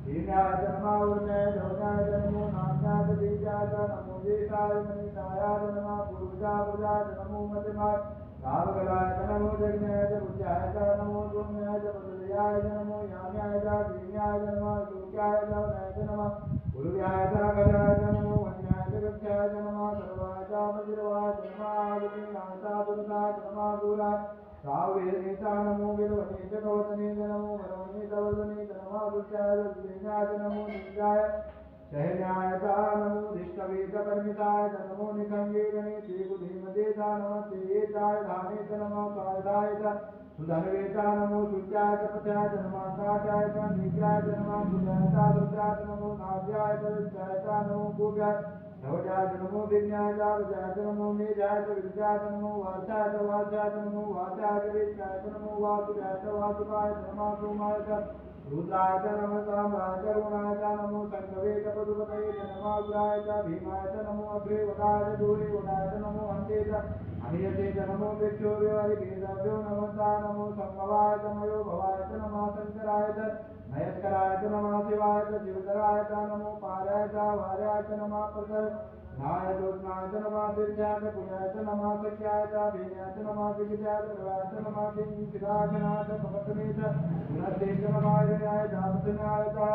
हीनाय च नमः वरुणाय च वरुणाय च नमो नाम्याय च बीजाय च नमो देशाय मनीषाय च नमः पूर्वजाय च नमो मध्यमाय रावगलाय च नमो जग्नाय च बुद्ध्याय च नमो सोम्याय च पदयाय च नमो याम्याय च दीन्याय च नमः सूर्याय च वनाय च नमः गुरुव्याय च गजाय च नमो वन्याय च गच्छाय च नमः सर्वाय च वज्रवाय च नमः आदित्याय च दुर्गाय च नमः दूराय सावेदने च नमो विरवने च गौतमे च नमो वरवने च वदने च नमः दुर्गाय च दुर्गाय च नमो नित्याय शहन्याय च नमो धिष्ठवे च परमिताय च नमो निखङ्गे गणेशे बुद्धिमते च नमस्ते चाय धाने च नमः स्वाधाय च सुधन्वे च नमो शुच्याय च पचाय च नमः काचाय च नित्याय च नमः सुजाय च दुर्गाय च नमो नाभ्याय च विद्याय च नमो गोव्याय नवजाय च नमो विज्ञाय च विजयाय च नमो मेधाय च विद्याय च नमो वाचाय च नमो वाचाय च विद्याय च नमो वासुदेवाय च वासुकाय च नमः सोमाय च रुद्राय च नमः साम्राय च रुणाय च नमो शङ्कवे च पशुपतये च नमः उग्राय च भीमाय च नमो अग्रे वदाय च दूरे वदाय च नमो अन्ते च अनियते च नमो वृक्षोभ्यो हरिकेशाभ्यो नमः नमो सम्भवाय च मयो भवाय च नमः शङ्कराय च मयस्कराय च नमः शिवाय च शिवधराय च नमो पाराय च वार्याय च नमः प्रसन्नाय ज्योत्नाय च नमः दिव्याय च पुण्याय च नमः सख्याय च भीमाय च नमः दिग्विजयाय च प्रवाय च नमः सिद्धाक्षणाय च कपटने च गुणस्ते च नमः विनयाय च प्रसन्नाय च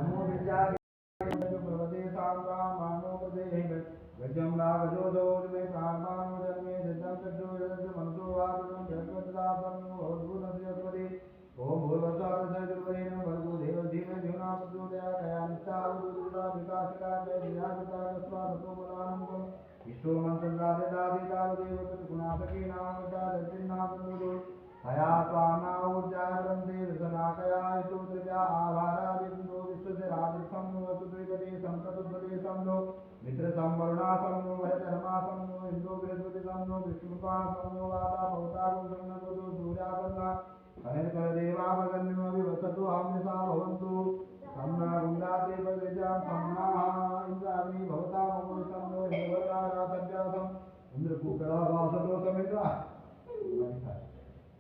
नमो विद्याय प्रवदे साम्रामानो प्रदेहि गजं रागजोदोर्मे कामानो जन्मे दत्तं चक्षु यदस्य मनसो वादनं जगद्दापं भवद्भुतस्य ओम भूर्भुवस्सुः सर्वदेवैः भर्गो देवधीमहि धियो प्रचोदयात् नित्यावधूता विकासका जय धियापिता तस्मात् तमोबलानं विश्वमन्त्रदादिदादिदावदेव गुणापके नाम दर्शिन्नामो हया स्वानाऊर्जावरन्ते विसनाकया यशोद्रजा आभारादिन्दो विश्वस्य राजस्थं वसुद्विपदे संकटुपदे संनो मित्रसंवरुणा संनो वरधर्मा संनो इन्द्रो बृहस्पति संनो विष्णुपा संनो वाता भवता गुणगुणगुरु सूर्यागन्ना कनिर्करदेवावगन्यमविवसतु हंसा भवन्तु सम्ना गुण्डाते पदेजां सम्नाः इन्द्राग्नि भवता मम संनो इन्द्रवरारातव्यासम् इन्द्रकुकला वासतो समित्रा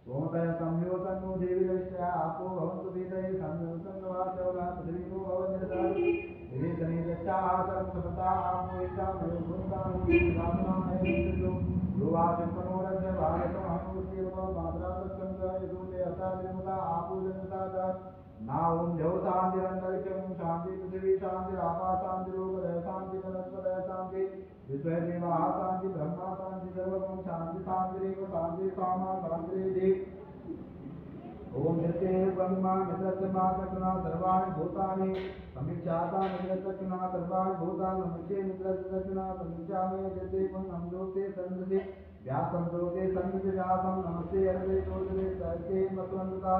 सोमतय संयो तन्नो देवी रविश्या आपो भवन्तु वेदये संयो तन्नो वाचौला पृथ्वीनो भवन्निर्दारि विवेचने दक्षाहासं सपता आपो इच्छा मयो भूतानि रामनामयो यो वाचकमोरस्य भारतं हनुमतीर्व मात्रा तत्संग यदुते अता विमुता आपो जनता च नाओं देवतान्तिरन्तरिक्षं शान्ति पृथिवी शान्ति आपा शान्ति लोकदय शान्ति वनस्पतय शान्ति विश्वदेवाः शान्ति ब्रह्मा शान्ति सर्वगं शान्ति शान्तिरेव शान्ति सामा शान्तिरेधि ओम नित्ये ब्रह्मा मित्रस्य मातृना सर्वाणि भूतानि समीक्षाता मित्रस्य सर्वाणि भूतानि समीक्षे मित्रस्य समीक्षामि यते पुण्यं लोके सन्दति व्यासं लोके सन्दति व्यासं नमस्ते अर्वे लोके सर्वे मत्वन्तता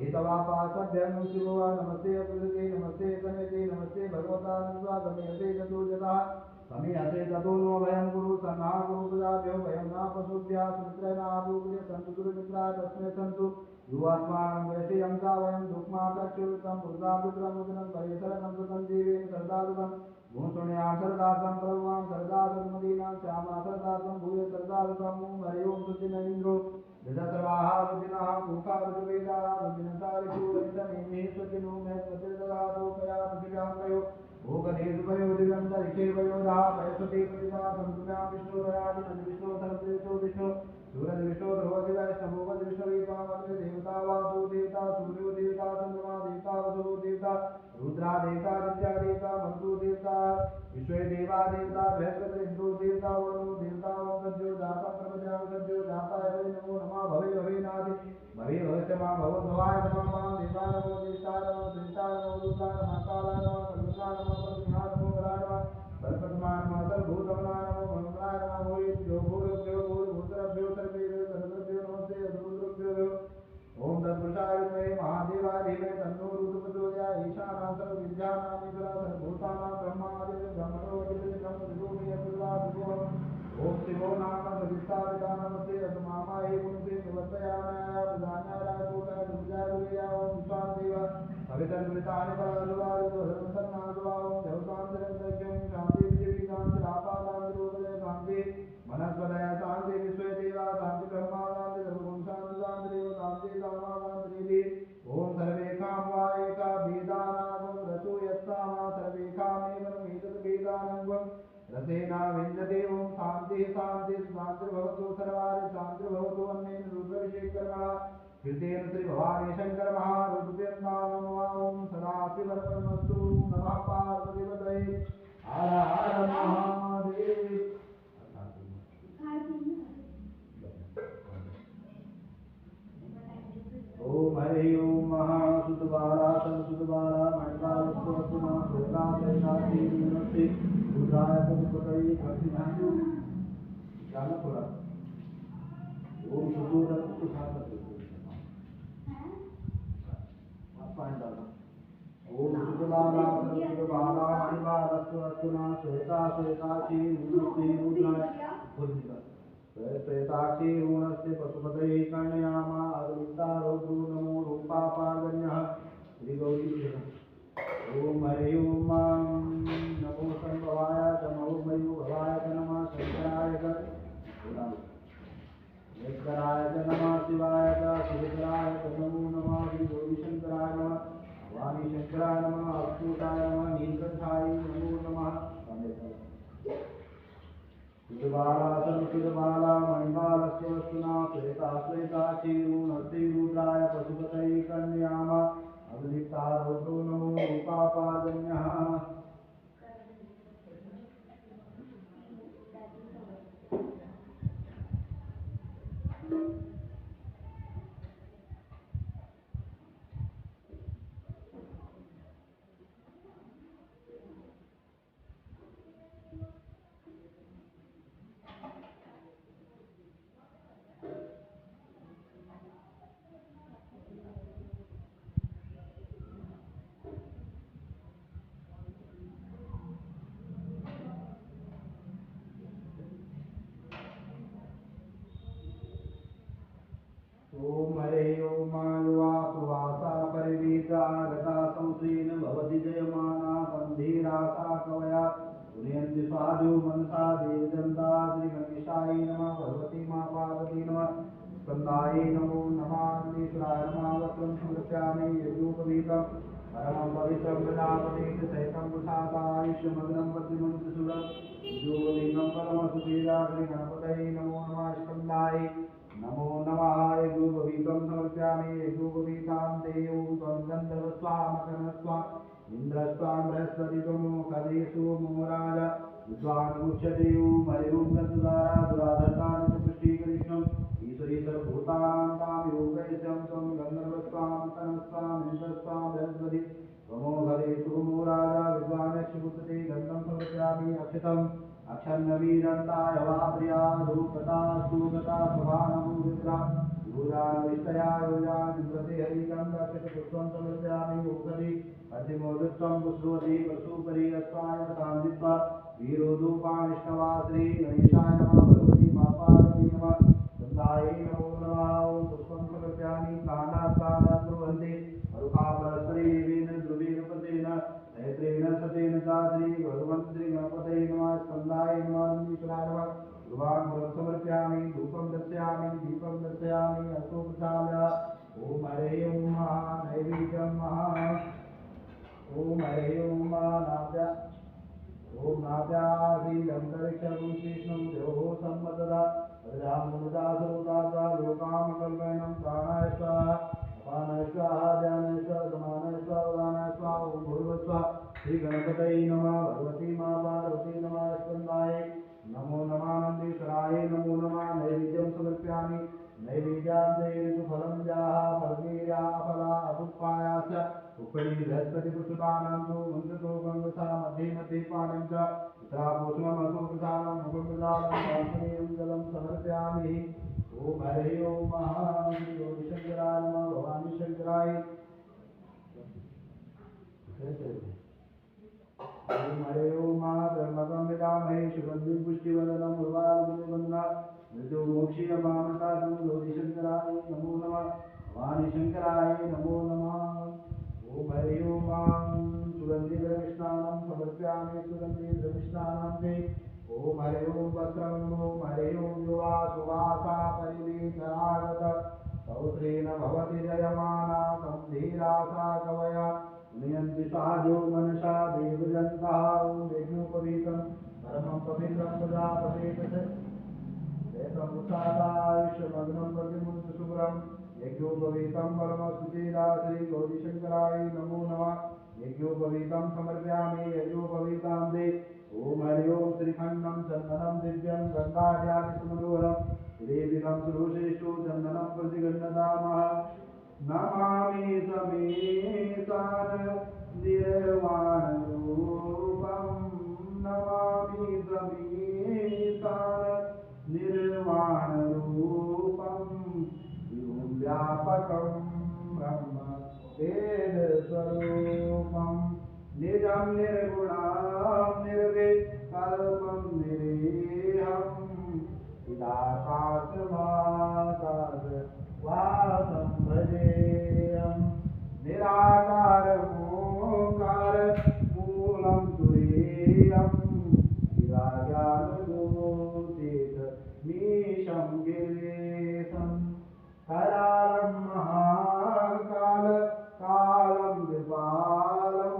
एतवापासभ्यं शिवो नमस्ते अपुरुषे नमस्ते समेते नमस्ते भगवता स्वागमेते चतुर्जता समीहते ततो नो भयं गुरु सन्ना गुरुपदाभ्यो भयं न पशुभ्यः सुमित्रैनाभूपदे सन्तु गुरुमित्राय तस्मै सन्तु युवात्मानं वैश्यं च वयं दुःखमात्रक्षुतं पुरुषापुत्रमुदनं परिसरनं सुतं जीवेन सरदादुतं गुणशून्यां सरदासं प्रभुवां सरदासुमदीनां श्यामा सरदासं भूय सरदासं हरिओं सुचिनैन्द्रो विदसर्वाः बुद्धिनः पूकारुवेदाः बुद्धिनतारिषुवरितनेमिः स्वचिनो मे स्वतिर्ददातु कया पृथिव्यां कयो भोगदेषु वयो दिव्यन्तरिक्षे वयोधाः वयस्वते प्रतिभा सन्तुभ्यां विष्णुवरादि विष्णु सर्वेषु विष्णु सूर्यविष्णु ध्रुवदिवैष्णवोपद विष्णुवीपावत्र देवता वासु देवता सूर्यो देवता चन्द्रमा देवता वसुः देवता रुद्रा देवता दित्या देवता मरुतो देवता देवता विश्वे देवा देवता बृहस्पति इंद्रो देवता वरुण देवता ओंकार्यो जाता प्रपंचा ओंकार्यो जाता है नमो नमः भवे भवे नादि भवे भवते मां भगवद्भवाय नमः मां देवाय नमो देवताय नमो देवताय नमो रुद्राय नमः कालाय नमः कल्पनाय नमः परमात्माय नमो बलाय नमः परमात्माय नमः सर्वभूतमनाय नमो मंगलाय नमः भूयो भूर्भुवः भूर्भुवः सर्वेभ्यो सर्वेभ्यो नमस्ते अद्भुतभ्यो ओम तत्पुरुषाय विद्महे महादेवाय धीमहि तन्नो रुद्रः प्रचोदयात् ईशानां सर्वविद्यानां ईश्वरः सर्वभूतानां ब्रह्मादित्य ब्रह्मणोऽधिपतिः ब्रह्मविदुः यद्विदुः ओम शिवो नाम प्रदिष्टापिता नमस्ते अतमामाहि पुंसे प्रवर्तयामः प्रधानाय राजपूताय दुर्जाय दुर्या ओम विश्वादेव पवित्रमृतानि परलोकादितो धर्मसन्नादो ओम देवतान्तरन्तर्यं शान्ति विजयीकान्ति आपादान्तिरोधय शान्ति मनस्पदय शान्ति विश्वे देवा शान्ति ब्रह्मा शान्ति सर्वगुण शान्ति शान्ति देव शान्ति कामा शान्ति ओम सर्वे कामवा एका वेदानां रसो यत्सामा सर्वे कामेव एतत् वेदानां रसेना विन्दते ओम शान्ति शान्ति शान्तिर्भवतु सर्वारि शान्तिर्भवतु अन्येन रुद्राभिषेकर्मणा कृतेन श्री भवानी शंकर महारुद्रव्यन्तां ओम सदाशिवरपरमस्तु नमः पार्वतीपतये हर हर महादेव ओम हरि ओम महासुतबाला संसुतबाला मणिकालस्वतुना लोकाशयनाथी नमस्ते रुद्राय पशुपतये भक्तिनाथु जाना थोड़ा ओम सुदूर सुखात पानी डालना ओम सुतबाला संसुतबाला मणिकालस्वतुना श्वेता श्वेताक्षी नमस्ते रुद्राय श्वेताक्षी ऊणस्य पशुपतये कन्यामा अद्विता रुद्रो नमो रूपापार्गण्यः श्रीगौरी ओम हरि ओम नमो संभवाय नमो मयो भवाय नमः शंकराय शंकराय नमः शिवाय शिवराय नमो नमः श्रीगौरी शंकराय नमः भवानी शंकराय नमः अच्युताय नमः नीलकंठाय नमो नमः सुतबाला संसुतबाला मणिकालस्वतुना श्वेता श्वेताक्षी ऊणस्य रुद्राय पशुपतये कन्यामा अद्विता रुद्रो नमो रूपापार्गण्यः ओम हरे ओम युवासुवासा परिवीता गता संश्रीन भवति जयमाना बन्धीरासा कवया पुण्यन्ति साधु मनसा देवदन्ता श्रीगणेशाय नमः भगवती मां पार्वती नमः स्कन्दाय नमो नमः ईश्वराय नमः वस्त्रं समर्पयामि यज्ञोपवीतं परमं पवित्रं प्रजापतिं सहितं प्रसादायुष्यमग्नं पद्मन्त्रशूलं योगलिङ्गं परमसुधीरा श्रीगणपतये नमो नमः स्कन्दाय नमो नमः यज्ञोपवीतं समर्पयामि यज्ञोपवीतां देवं त्वं गन्धर्वस्वामकर्णस्वा इन्द्रस्वां बृहस्पतित्वं कदेषु मोराज विद्वान्मुच्यते ओम हरि ओम गन्धद्वारा दुराधर्तानि च पुष्टीकृष्णम् ईश्वरी सर्वभूतानां तां योगैश्यं त्वं गन्धर्वस्वां कर्णस्वां इन्द्रस्वां बृहस्पति त्वमो कदेषु मोराज विद्वान्यक्षुपुत्रते गन्धं समर्पयामि अक्षतम् अक्षन्नवीरन्ताय वा प्रिया धूपता सुगता प्रभानमूर्तिरा यूजाविष्टया योजानिन्द्रते हरिगन्धक्षतपुष्पं समर्पयामि ओकरि प्रतिमोदुत्वं पुष्पवती पशुपरि अस्वाय सान्दित्वा वीरोधूपानिष्ठवा श्री गणेशाय नमः भगवती मां पार्वती नमः गन्धायै नमो नमः ओम पुष्पं समर्पयामि काण्डात् ब्रुवन्ति मरुकापरस्परेण ध्रुवेण पतेन नेत्रेण सतेन च श्री भगवन् श्री गणपतये नमः स्कन्दाय नमः ईश्वराय नमः ध्रुवान् समर्पयामि धूपं दर्शयामि दीपं दर्शयामि अस्तु प्रचाल्य ओम हरे ओम नैवेद्यं ओम हरे ओम नाभ्या ओम नाभ्यादिलङ्करिक्षं कृष्णं देवो सम्मतदा प्रजामुदासोदासा लोकामकल्पयनं प्राणाय स्वाहा अपानाय स्वाहा ध्यानाय स्वाहा समानाय स्वाहा उदानाय स्वाहा ओम भूर्भुवः स्वाहा श्री गणपतये नमः भगवती मां पार्वती नमः स्कंदाय नमो नमः नंदीश्वराय नमो नमः नैवेद्यं समर्पयामि नैवेद्यां देहि फलं जाः फलवीर्या फला अपुष्पायाश्च उपरि बृहस्पति पुष्पानां तु मन्त्रतो गंगसा मध्ये मध्ये पानं च उत्तरापोषणमसो प्रसादं मुखप्रसादं वासनीयं जलं समर्पयामि ओम हरे ओम महादेव शंकराय नमः भवानी शंकराय ओम हरे ओम धर्मकं विदामहे सुगंधि पुष्टिवदनं उर्वारुकवन्ना मृदु मोक्षीय मामता दूरोधि शंकराय नमो नमः भवानी शंकराय नमो नमः ओम हरे ओम सुगंधि द्रविष्णानं समर्पयामि सुगंधि द्रविष्णानं ते ओम हरे ओम वस्त्रं ओम हरे ओम युवा सुवासा परिवीतरागत सौत्रेण भवति जयमाना संधीरासा कवया नियन्ति साधु मनसा देवजन्तः ओम यज्ञोपवीतं परमं पवित्रं प्रजापतेः वेदमुत्सादायुष्यमग्नं प्रतिमुक्त शुभ्रं यज्ञोपवीतं परमस्तुतिरा श्री गौरीशंकराय नमो नमः यज्ञोपवीतं समर्पयामि यज्ञोपवीतां दे ओम हरि ओम श्रीखंडं चन्दनं दिव्यं गंगाध्यात्मनोहरं श्रीविधं सुरुषेषु चन्दनं प्रतिगृह्णतामः नमामि समेतान निर्वाण रूपं नमामि समेतान निर्वाण रूपं व्यापकं ब्रह्म वेद स्वरूपं निजं निर्गुणं निर्विकल्पं निरीहं चिदाकाशमाकाश वासं भजेयं निराकारमोकार मूलं तुरीयं मीशं गिरीशं करालं महाकाल कालं कृपालं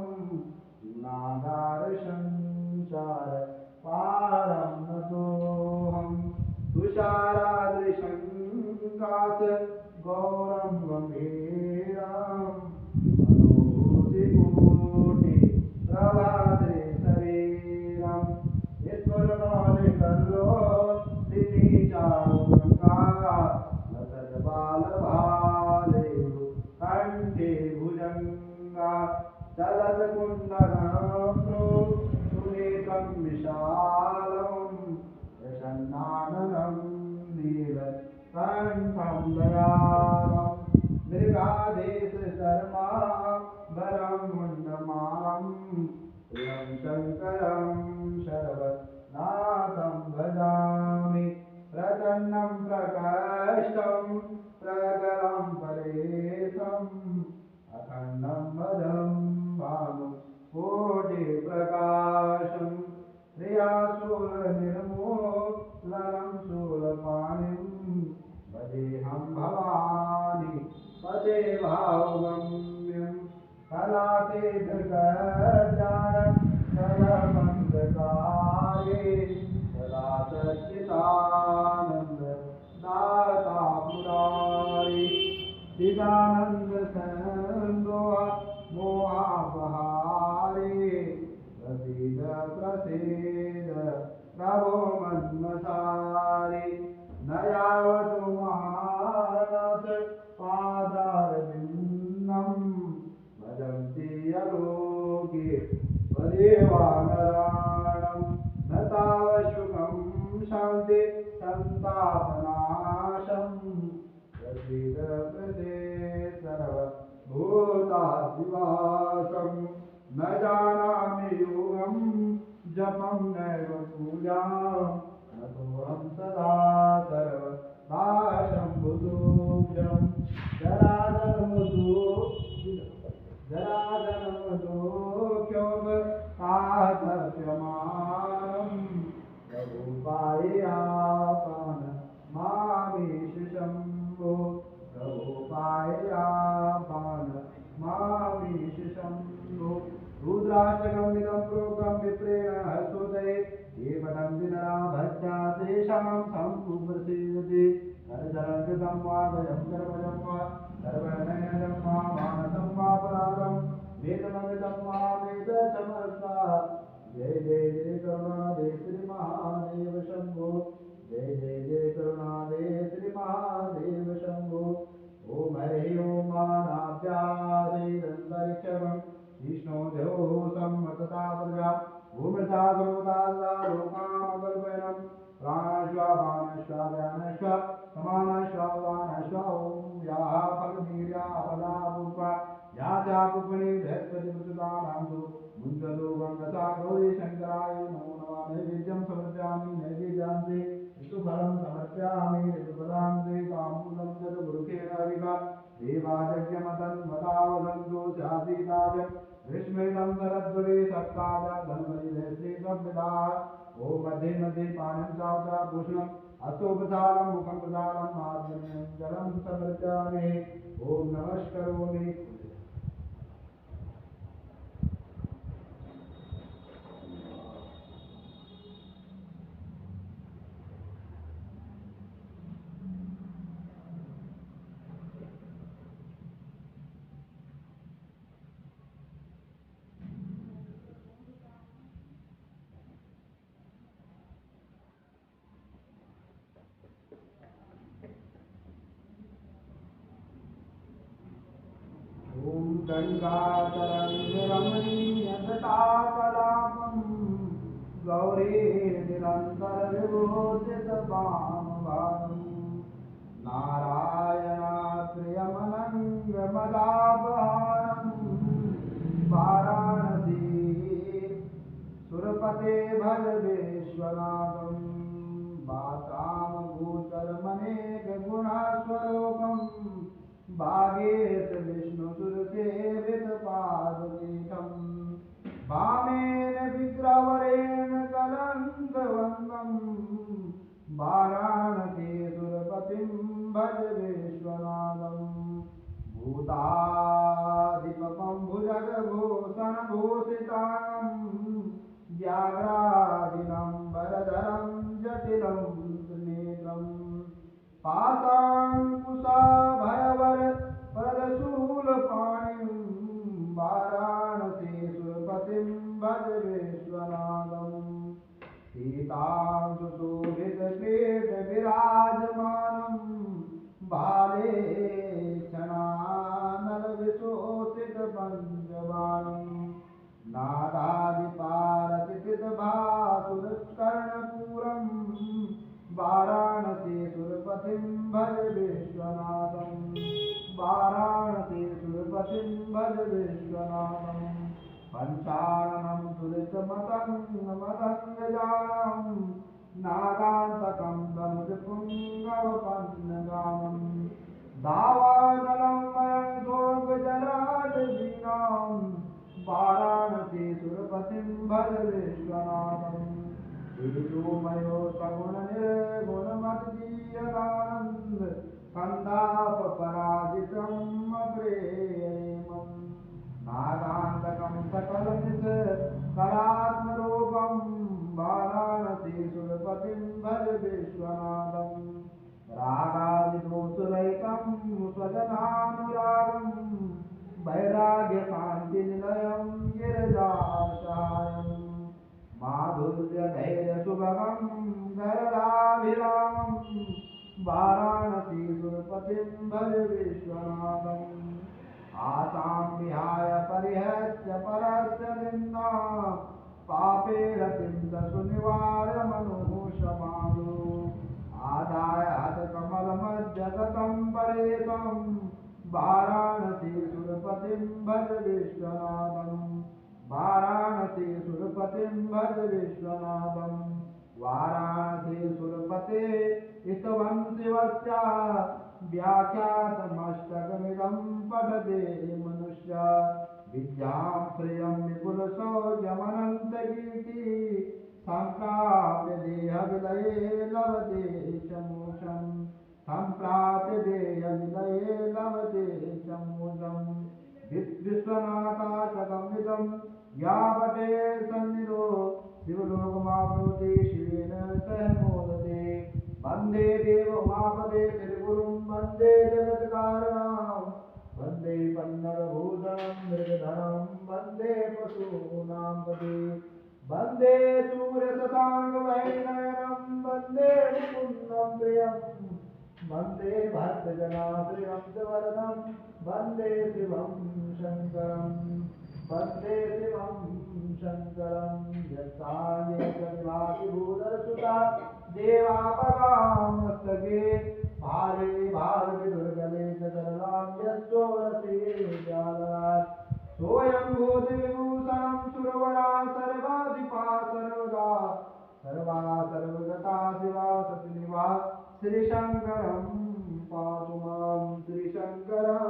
नागारसंसार पारं नतोऽहं तुषारादृशं काश गौरं गंभीरं मनोभूतिकोटि प्रभाते शरीरं ईश्वरमौलिकल्लो दिनीचारुगङ्गा लसद्बालभालेषु कण्ठे भुजङ्गा चलत्कुण्डलं सुनीतं विशालं प्रसन्नाननं नीलकण्ठं दयालं मृगाधीश शर्मा वरं मुण्डमालं प्रियं शङ्करं शर्वनाथं भजामि प्रसन्नं प्रकाष्टं प्रगलं परेशम् अखण्डं वदं भानु कोटिप्रकाशं श्रियाशूलनिर्मूलनं शूलपाणिं भजेऽहं भवानी पदे भावगम्यं कलाते धृतज्ञानं सर्वमन्त्रकारे सदा सच्चिदानन्द दाता पुरारी चिदानन्द सन्दोहा मोहापहारे प्रसीद प्रसीद प्रभो मन्मसारे न यावतु महानाथ पादारविन्दं भजन्ति यलोके वदेवानराणं न तावशुकं शान्ति सन्तापनाशं प्रसीद प्रसीद सर्वभूतादिवासं न जानामि योगं जपं नैव पूजां नतोऽहं सदा सर्वदाशम्भुतोऽभ्यं जराजन्मदोऽख्योपतातप्यमानं प्रभुपायापान मामेष शम्भो प्रभुपायापान मामेष शम्भो रुद्राष्टकमिदं प्रोक्तं विप्रेण हस्तोदये ये पठन्ति नरा भक्त्या तेषां सम्प्रसीदति करचरणकृतं वा भयं कर्मजं वा सर्वनयनं वा मानसं वा परादं वेदममितं वा वेदसमर्पणं भूमिता सर्वदा लोकामकल्पयनं प्राणश्वा व्यानश्वा समानश्वा उदानश्वा ॐ याः फलनीर्या फला पुष्पा या चा पुष्पणे बृहस्पति प्रसुतानां मुञ्चतो गङ्गसा गौरी शङ्कराय नमो नमः नैवेद्यं समर्पयामि नैवेद्यान्ते ऋतुफलं समर्पयामि ऋतुफलान्ते ताम्बूलं च गुरुखेन हरिका देवायज्ञमतन्वतावदन्तो स्यासीताय ग्रीष्मेदं शरद्वरे सप्ताह धन्वनिधे ॐ मध्ये मध्ये पानं चावता भूषणम् अस्तोपसालं मुखं प्रसालं आत्मनीयं जलं समर्पयामि ॐ नमस्करोमि ॐ गङ्गातरङ्गरमणीयजटाकलापं गौरीर्निरन्तरविभूषितवामभारम् नारायणात्र्यमनङ्गमदापहारम् वाराणसी सुरपते भज विश्वनाथं वातामभूतरमनेकगुणस्वरूपम् भागेश विष्णुसुरसेवितपादपीठम् वामेन विग्रहवरेण कलन्दवन्दम् वाराणसीसुरपतिं भज विश्वनाथम् भूताधिपं भुजगभूषणभूषिताङ्गम् व्याघ्रादिनं वरधरं जटिलं त्रिनेत्रम् पाशाङ्कुशाभयवर प्रदशूलपाणिं वाराणसीसुरपतिं भज विश्वनाथम् सीतांशुशोभितक्रीडविराजमानं भाले क्षणानलविशोषितपञ्चबाणं नादादिपारतितभासुरकर्णपूरम् वाराणसीसुरपतिं भज विश्वनाथम् वाराणसीसुरपतिं भज विश्वनाथम् पञ्चाननं तुलितमतङ्गजानं नागान्तकं धनुजपुङ्गवपन्नगानं दावानलं मरणशोकजलाडवीनां वाराणसीसुरपतिं भज विश्वनाथम् ऋतुमयो सगुणनिर्गुणमद्गीयदानन्द कन्दापराजितम् अग्रेयेमम् नागान्तकं सकलनिज कलात्मरूपं वाराणसीसुरपतिं भज विश्वनाथम् रागादिदोषरहितं स्वजनानुरागं वैराग्यशान्तिनिलयं गिरिजासहायम् माधुर्यधैर्यसुभगं गरलाभिरामं वाराणसीसुरपतिं भज विश्वनाथम् आसां विहाय परिहत्य परस्य निन्दां पापे रतिं सुनिवार्य मनुषमादु आदाय हतकमलमध्यगतं परेशं वाराणसीसुरपतिं भज विश्वनाथम् वाराणसीसुरपतिं भज विश्वनाथम् वाराणसीसुरपते इतवं शिवस्य व्याख्यातमष्टकमिदं पठते मनुष्य विद्यां श्रियं विपुलशौर्यमनन्तकीर्ति सम्प्राप्य देहविलये लभते च मोक्षम् सम्प्राप्य देहविलये लभते च मोक्षम् विश्वनाथाशकमिदं यावते सन्निधो शिवलोकमाप्नोति शिवेन सह मोदते वन्दे देवोमापदे त्रिगुरुं वन्दे जगत्कारणं वन्दे पन्नगभूषणं मृगधरं वन्दे पशूनां पते वन्दे सूर्यशशाङ्कवैनयनं वन्दे मुकुन्दं प्रियं वन्दे भक्तजनाश्रियं च वरदं वन्दे शिवं शङ्करम् वन्दे शिवं शङ्करं यत्साये च विभाति भूधरसुता देवापगामस्तके भारे भारविदुर्गले च सरलाभ्यश्चोरसे जालरात् सोऽयं भूतिविभूषणं सुरवरा सर्वाधिपा सर्वदा सर्वगता शिवा सतिनिवा श्रीशङ्करं पातु मां श्रीशङ्करं